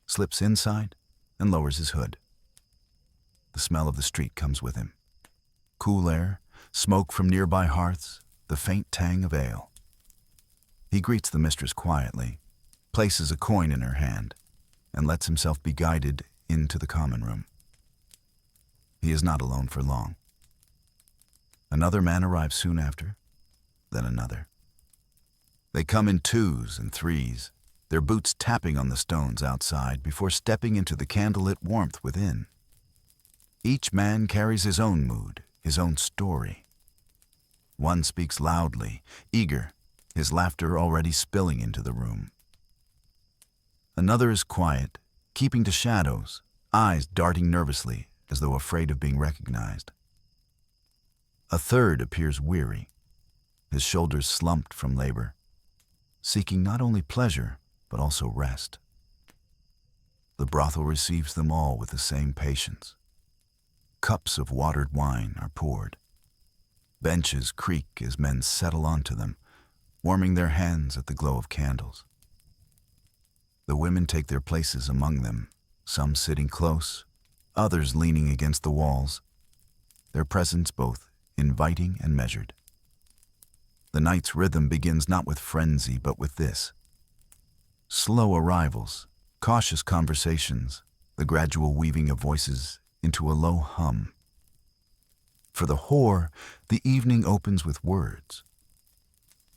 slips inside, and lowers his hood. The smell of the street comes with him. Cool air, smoke from nearby hearths, the faint tang of ale. He greets the mistress quietly, places a coin in her hand, and lets himself be guided into the common room. He is not alone for long. Another man arrives soon after, then another. They come in twos and threes, their boots tapping on the stones outside before stepping into the candlelit warmth within. Each man carries his own mood, his own story, One speaks loudly, eager, his laughter already spilling into the room. Another is quiet, keeping to shadows, eyes darting nervously as though afraid of being recognized. A third appears weary, his shoulders slumped from labor, seeking not only pleasure, but also rest. The brothel receives them all with the same patience. Cups of watered wine are poured. Benches creak as men settle onto them, warming their hands at the glow of candles. The women take their places among them, some sitting close, others leaning against the walls, their presence both inviting and measured. The night's rhythm begins not with frenzy, but with this: slow arrivals, cautious conversations, the gradual weaving of voices into a low hum. For the whore, the evening opens with words.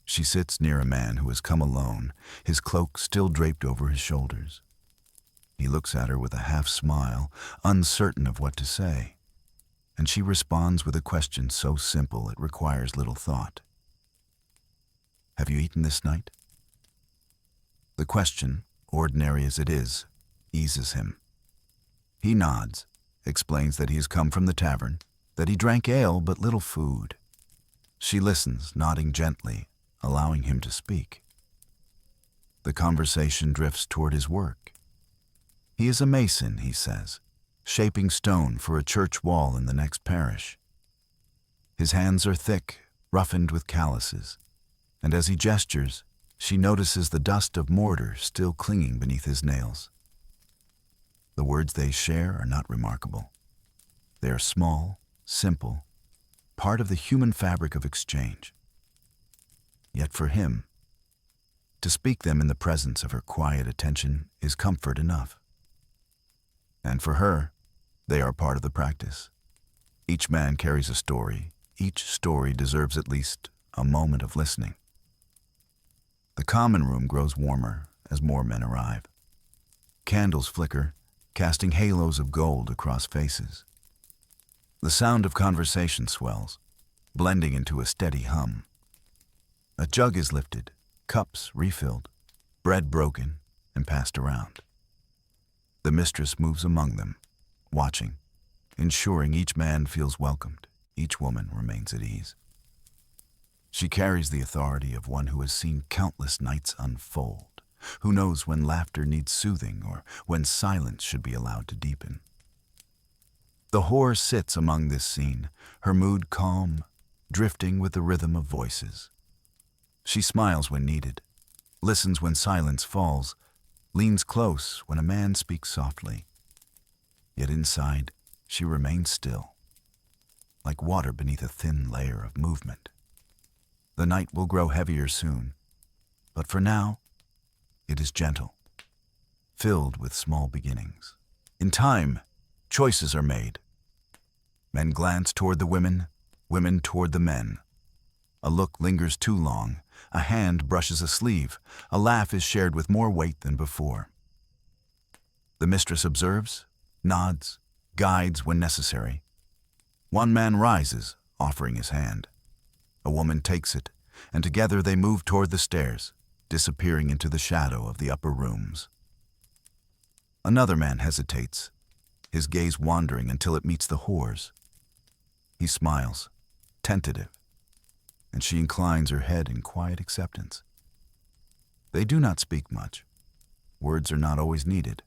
She sits near a man who has come alone, his cloak still draped over his shoulders. He looks at her with a half smile, uncertain of what to say, and she responds with a question so simple it requires little thought. "Have you eaten this night?" The question, ordinary as it is, eases him. He nods, explains that he has come from the tavern, that he drank ale but little food. She listens, nodding gently, allowing him to speak. The conversation drifts toward his work. He is a mason, he says, shaping stone for a church wall in the next parish. His hands are thick, roughened with calluses, and as he gestures, she notices the dust of mortar still clinging beneath his nails. The words they share are not remarkable. They are small, simple, part of the human fabric of exchange. Yet for him, to speak them in the presence of her quiet attention is comfort enough. And for her, they are part of the practice. Each man carries a story. Each story deserves at least a moment of listening. The common room grows warmer as more men arrive. Candles flicker, casting halos of gold across faces. The sound of conversation swells, blending into a steady hum. A jug is lifted, cups refilled, bread broken and passed around. The mistress moves among them, watching, ensuring each man feels welcomed, each woman remains at ease. She carries the authority of one who has seen countless nights unfold, who knows when laughter needs soothing or when silence should be allowed to deepen. The whore sits among this scene, her mood calm, drifting with the rhythm of voices. She smiles when needed, listens when silence falls, leans close when a man speaks softly. Yet inside, she remains still, like water beneath a thin layer of movement. The night will grow heavier soon, but for now, it is gentle, filled with small beginnings. In time, choices are made. Men glance toward the women, women toward the men. A look lingers too long, a hand brushes a sleeve, a laugh is shared with more weight than before. The mistress observes, nods, guides when necessary. One man rises, offering his hand. A woman takes it, and together they move toward the stairs, disappearing into the shadow of the upper rooms. Another man hesitates, his gaze wandering until it meets the whore's. He smiles, tentative, and she inclines her head in quiet acceptance. They do not speak much. Words are not always needed.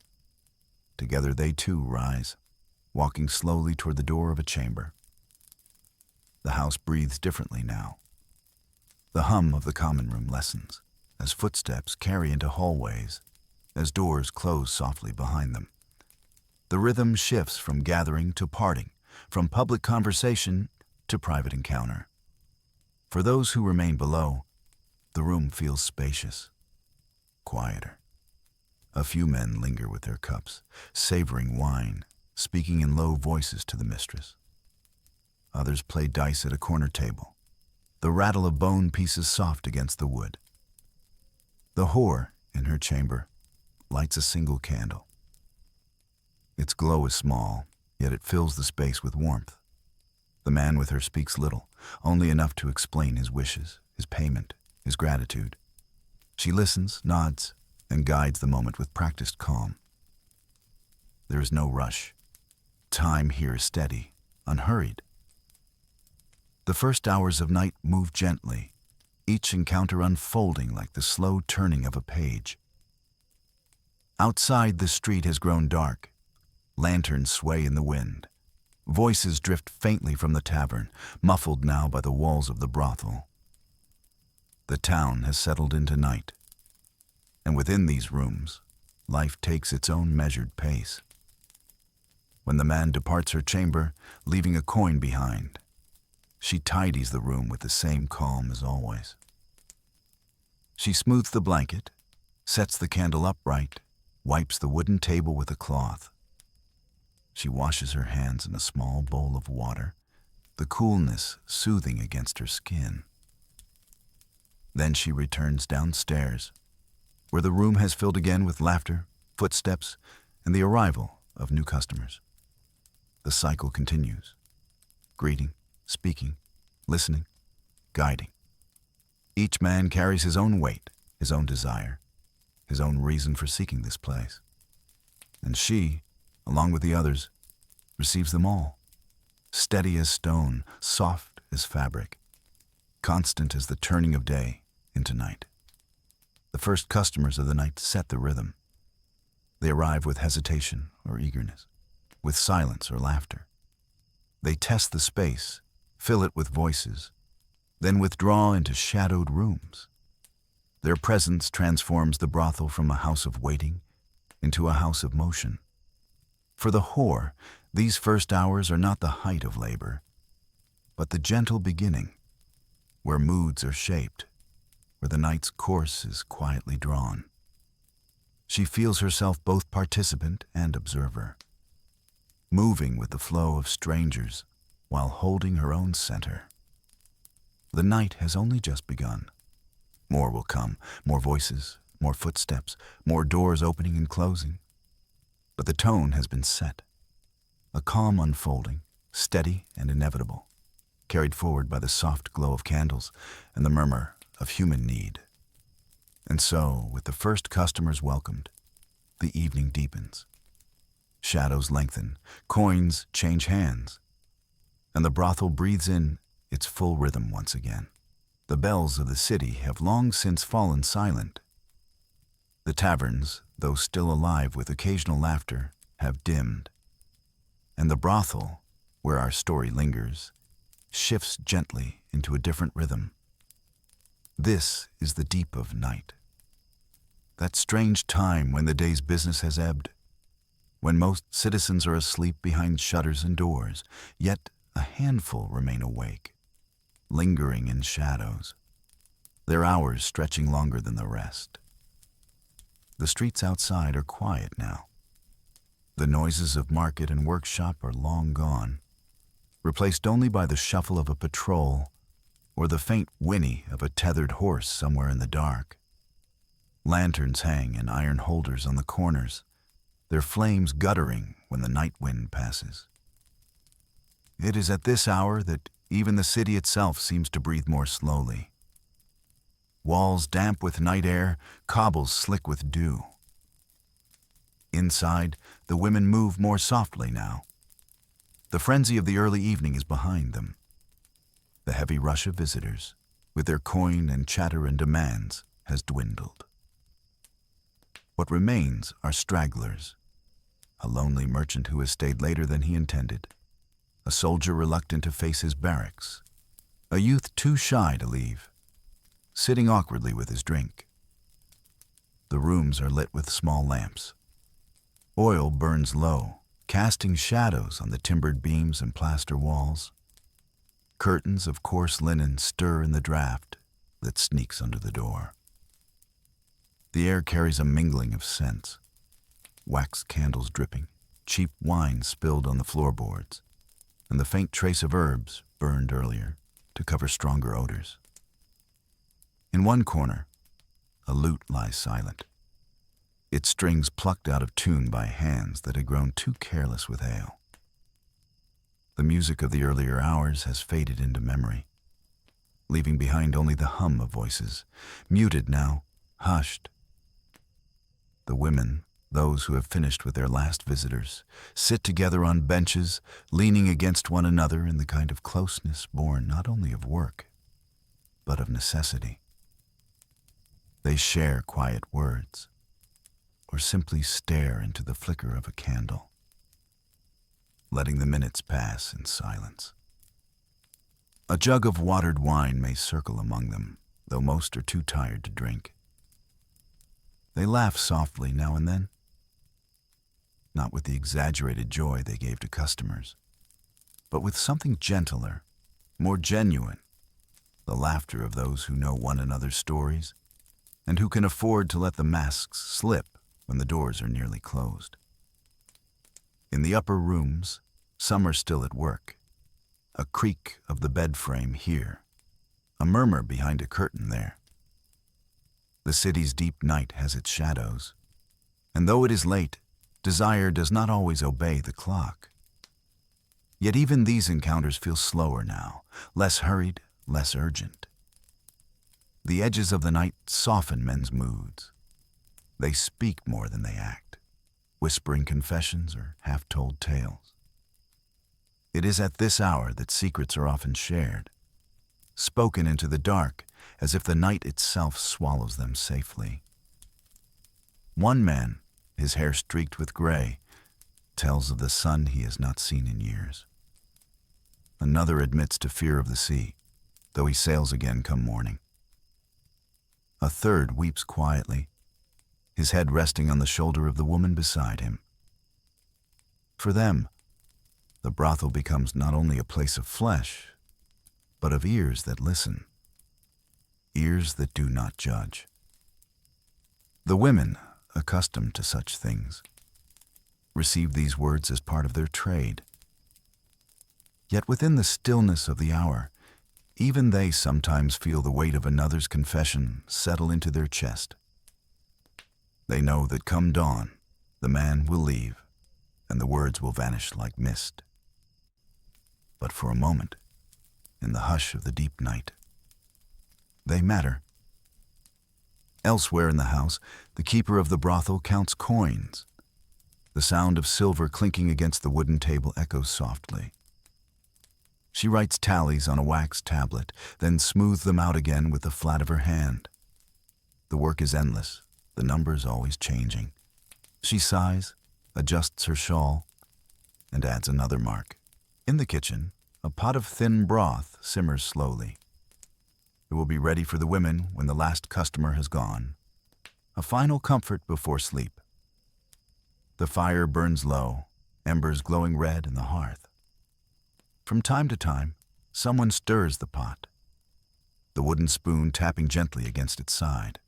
Together they too rise, walking slowly toward the door of a chamber. The house breathes differently now. The hum of the common room lessens, as footsteps carry into hallways, as doors close softly behind them. The rhythm shifts from gathering to parting, from public conversation to private encounter. For those who remain below, the room feels spacious, quieter. A few men linger with their cups, savoring wine, speaking in low voices to the mistress. Others play dice at a corner table, the rattle of bone pieces soft against the wood. The whore, in her chamber, lights a single candle. Its glow is small, yet it fills the space with warmth. The man with her speaks little, only enough to explain his wishes, his payment, his gratitude. She listens, nods, and guides the moment with practiced calm. There is no rush. Time here is steady, unhurried. The first hours of night move gently, each encounter unfolding like the slow turning of a page. Outside, the street has grown dark. Lanterns sway in the wind. Voices drift faintly from the tavern, muffled now by the walls of the brothel. The town has settled into night, and within these rooms, life takes its own measured pace. When the man departs her chamber, leaving a coin behind, she tidies the room with the same calm as always. She smooths the blanket, sets the candle upright, wipes the wooden table with a cloth. She washes her hands in a small bowl of water, the coolness soothing against her skin. Then she returns downstairs, where the room has filled again with laughter, footsteps, and the arrival of new customers. The cycle continues, greeting, speaking, listening, guiding. Each man carries his own weight, his own desire, his own reason for seeking this place. And she, along with the others, receives them all, steady as stone, soft as fabric, constant as the turning of day into night. The first customers of the night set the rhythm. They arrive with hesitation or eagerness, with silence or laughter. They test the space, fill it with voices, then withdraw into shadowed rooms. Their presence transforms the brothel from a house of waiting into a house of motion. For the whore, these first hours are not the height of labor, but the gentle beginning, where moods are shaped, where the night's course is quietly drawn. She feels herself both participant and observer, moving with the flow of strangers while holding her own center. The night has only just begun. More will come, more voices, more footsteps, more doors opening and closing. But the tone has been set, a calm unfolding, steady and inevitable, carried forward by the soft glow of candles and the murmur of human need. And so, with the first customers welcomed, the evening deepens. Shadows lengthen, coins change hands, and the brothel breathes in its full rhythm once again. The bells of the city have long since fallen silent. The taverns, though still alive with occasional laughter, have dimmed. And the brothel, where our story lingers, shifts gently into a different rhythm. This is the deep of night. That strange time when the day's business has ebbed, when most citizens are asleep behind shutters and doors, yet a handful remain awake, lingering in shadows, their hours stretching longer than the rest. The streets outside are quiet now. The noises of market and workshop are long gone, replaced only by the shuffle of a patrol or the faint whinny of a tethered horse somewhere in the dark. Lanterns hang in iron holders on the corners, their flames guttering when the night wind passes. It is at this hour that even the city itself seems to breathe more slowly. Walls damp with night air, cobbles slick with dew. Inside, the women move more softly now. The frenzy of the early evening is behind them. The heavy rush of visitors, with their coin and chatter and demands, has dwindled. What remains are stragglers, a lonely merchant who has stayed later than he intended, a soldier reluctant to face his barracks, a youth too shy to leave, sitting awkwardly with his drink. The rooms are lit with small lamps. Oil burns low, casting shadows on the timbered beams and plaster walls. Curtains of coarse linen stir in the draft that sneaks under the door. The air carries a mingling of scents, wax candles dripping, cheap wine spilled on the floorboards, and the faint trace of herbs burned earlier to cover stronger odors. In one corner, a lute lies silent, its strings plucked out of tune by hands that had grown too careless with ale. The music of the earlier hours has faded into memory, leaving behind only the hum of voices, muted now, hushed. The women, those who have finished with their last visitors, sit together on benches, leaning against one another in the kind of closeness born not only of work, but of necessity. They share quiet words, or simply stare into the flicker of a candle, letting the minutes pass in silence. A jug of watered wine may circle among them, though most are too tired to drink. They laugh softly now and then, not with the exaggerated joy they gave to customers, but with something gentler, more genuine, the laughter of those who know one another's stories and who can afford to let the masks slip when the doors are nearly closed. In the upper rooms, some are still at work. A creak of the bed frame here, a murmur behind a curtain there. The city's deep night has its shadows, and though it is late, desire does not always obey the clock. Yet even these encounters feel slower now, less hurried, less urgent. The edges of the night soften men's moods. They speak more than they act, whispering confessions or half-told tales. It is at this hour that secrets are often shared, spoken into the dark as if the night itself swallows them safely. One man, his hair streaked with gray, tells of the sun he has not seen in years. Another admits to fear of the sea, though he sails again come morning. A third weeps quietly, his head resting on the shoulder of the woman beside him. For them, the brothel becomes not only a place of flesh, but of ears that listen, ears that do not judge. The women, accustomed to such things, receive these words as part of their trade. Yet within the stillness of the hour, even they sometimes feel the weight of another's confession settle into their chest. They know that come dawn, the man will leave, and the words will vanish like mist. But for a moment, in the hush of the deep night, they matter. Elsewhere in the house, the keeper of the brothel counts coins. The sound of silver clinking against the wooden table echoes softly. She writes tallies on a wax tablet, then smooths them out again with the flat of her hand. The work is endless, the numbers always changing. She sighs, adjusts her shawl, and adds another mark. In the kitchen, a pot of thin broth simmers slowly. It will be ready for the women when the last customer has gone. A final comfort before sleep. The fire burns low, embers glowing red in the hearth. From time to time, someone stirs the pot, the wooden spoon tapping gently against its side.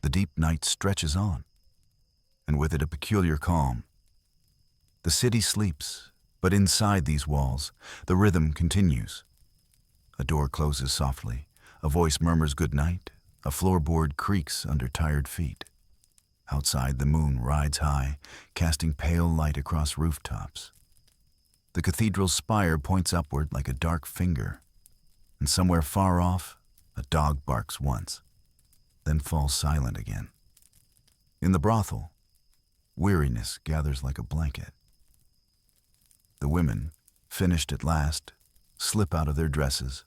The deep night stretches on, and with it a peculiar calm. The city sleeps, but inside these walls, the rhythm continues. A door closes softly, a voice murmurs good night, a floorboard creaks under tired feet. Outside, the moon rides high, casting pale light across rooftops. The cathedral's spire points upward like a dark finger, and somewhere far off, a dog barks once, then falls silent again. In the brothel, weariness gathers like a blanket. The women, finished at last, slip out of their dresses,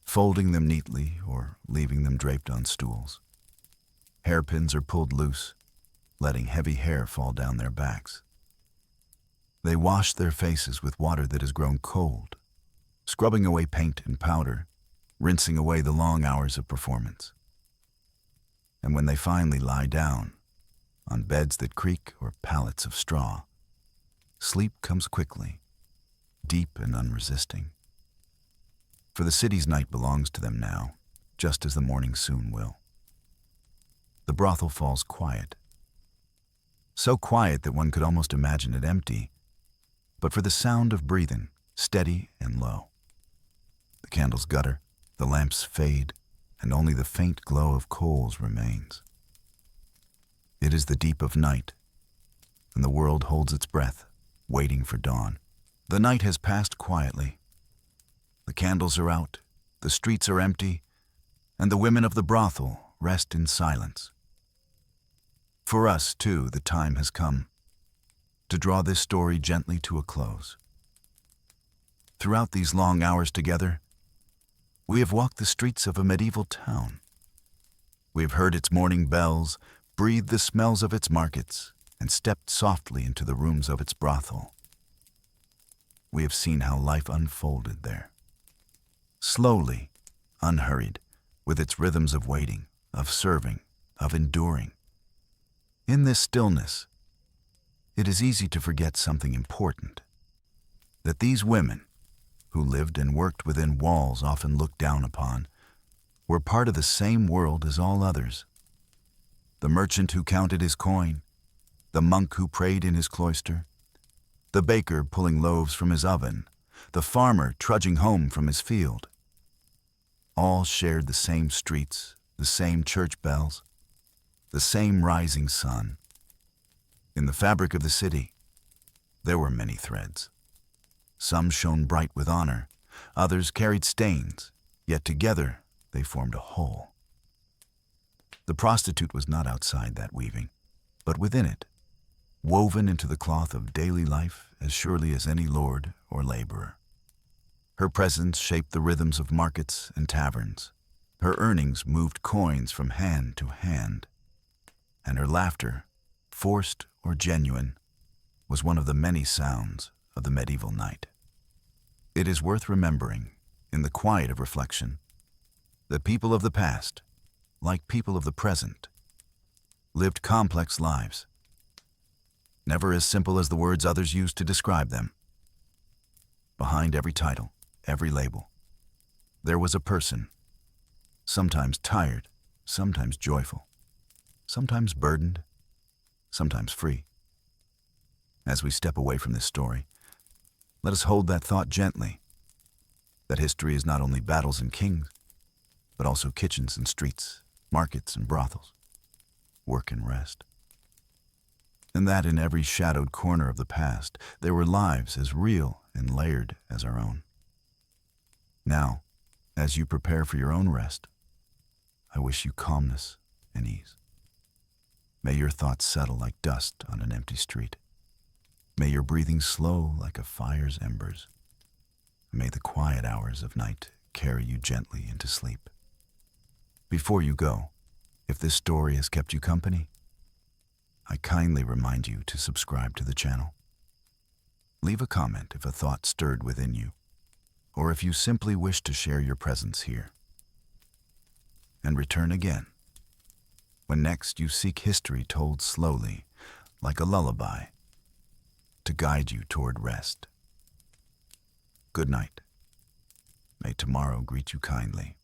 folding them neatly or leaving them draped on stools. Hairpins are pulled loose, letting heavy hair fall down their backs. They wash their faces with water that has grown cold, scrubbing away paint and powder, rinsing away the long hours of performance. And when they finally lie down, on beds that creak or pallets of straw, sleep comes quickly, deep and unresisting. For the city's night belongs to them now, just as the morning soon will. The brothel falls quiet. So quiet that one could almost imagine it empty, but for the sound of breathing, steady and low. The candles gutter, the lamps fade, and only the faint glow of coals remains. It is the deep of night, and the world holds its breath, waiting for dawn. The night has passed quietly. The candles are out, the streets are empty, and the women of the brothel rest in silence. For us, too, the time has come to draw this story gently to a close. Throughout these long hours together, we have walked the streets of a medieval town. We have heard its morning bells, breathed the smells of its markets, and stepped softly into the rooms of its brothel. We have seen how life unfolded there. Slowly, unhurried, with its rhythms of waiting, of serving, of enduring. In this stillness, it is easy to forget something important. That these women, who lived and worked within walls often looked down upon, were part of the same world as all others. The merchant who counted his coin, the monk who prayed in his cloister, the baker pulling loaves from his oven, the farmer trudging home from his field. All shared the same streets, the same church bells, the same rising sun. In the fabric of the city, there were many threads. Some shone bright with honor, others carried stains, yet together they formed a whole. The prostitute was not outside that weaving, but within it, woven into the cloth of daily life as surely as any lord or laborer. Her presence shaped the rhythms of markets and taverns. Her earnings moved coins from hand to hand, and her laughter, forced or genuine, was one of the many sounds of the medieval night. It is worth remembering, in the quiet of reflection, that people of the past, like people of the present, lived complex lives, never as simple as the words others used to describe them. Behind every title, every label, there was a person, sometimes tired, sometimes joyful, sometimes burdened, sometimes free. As we step away from this story, let us hold that thought gently, that history is not only battles and kings, but also kitchens and streets, markets and brothels, work and rest. And that in every shadowed corner of the past, there were lives as real and layered as our own. Now, as you prepare for your own rest, I wish you calmness and ease. May your thoughts settle like dust on an empty street. May your breathing slow like a fire's embers. May the quiet hours of night carry you gently into sleep. Before you go, if this story has kept you company, I kindly remind you to subscribe to the channel. Leave a comment if a thought stirred within you, or if you simply wish to share your presence here. And return again, when next you seek history told slowly, like a lullaby, to guide you toward rest. Good night. May tomorrow greet you kindly.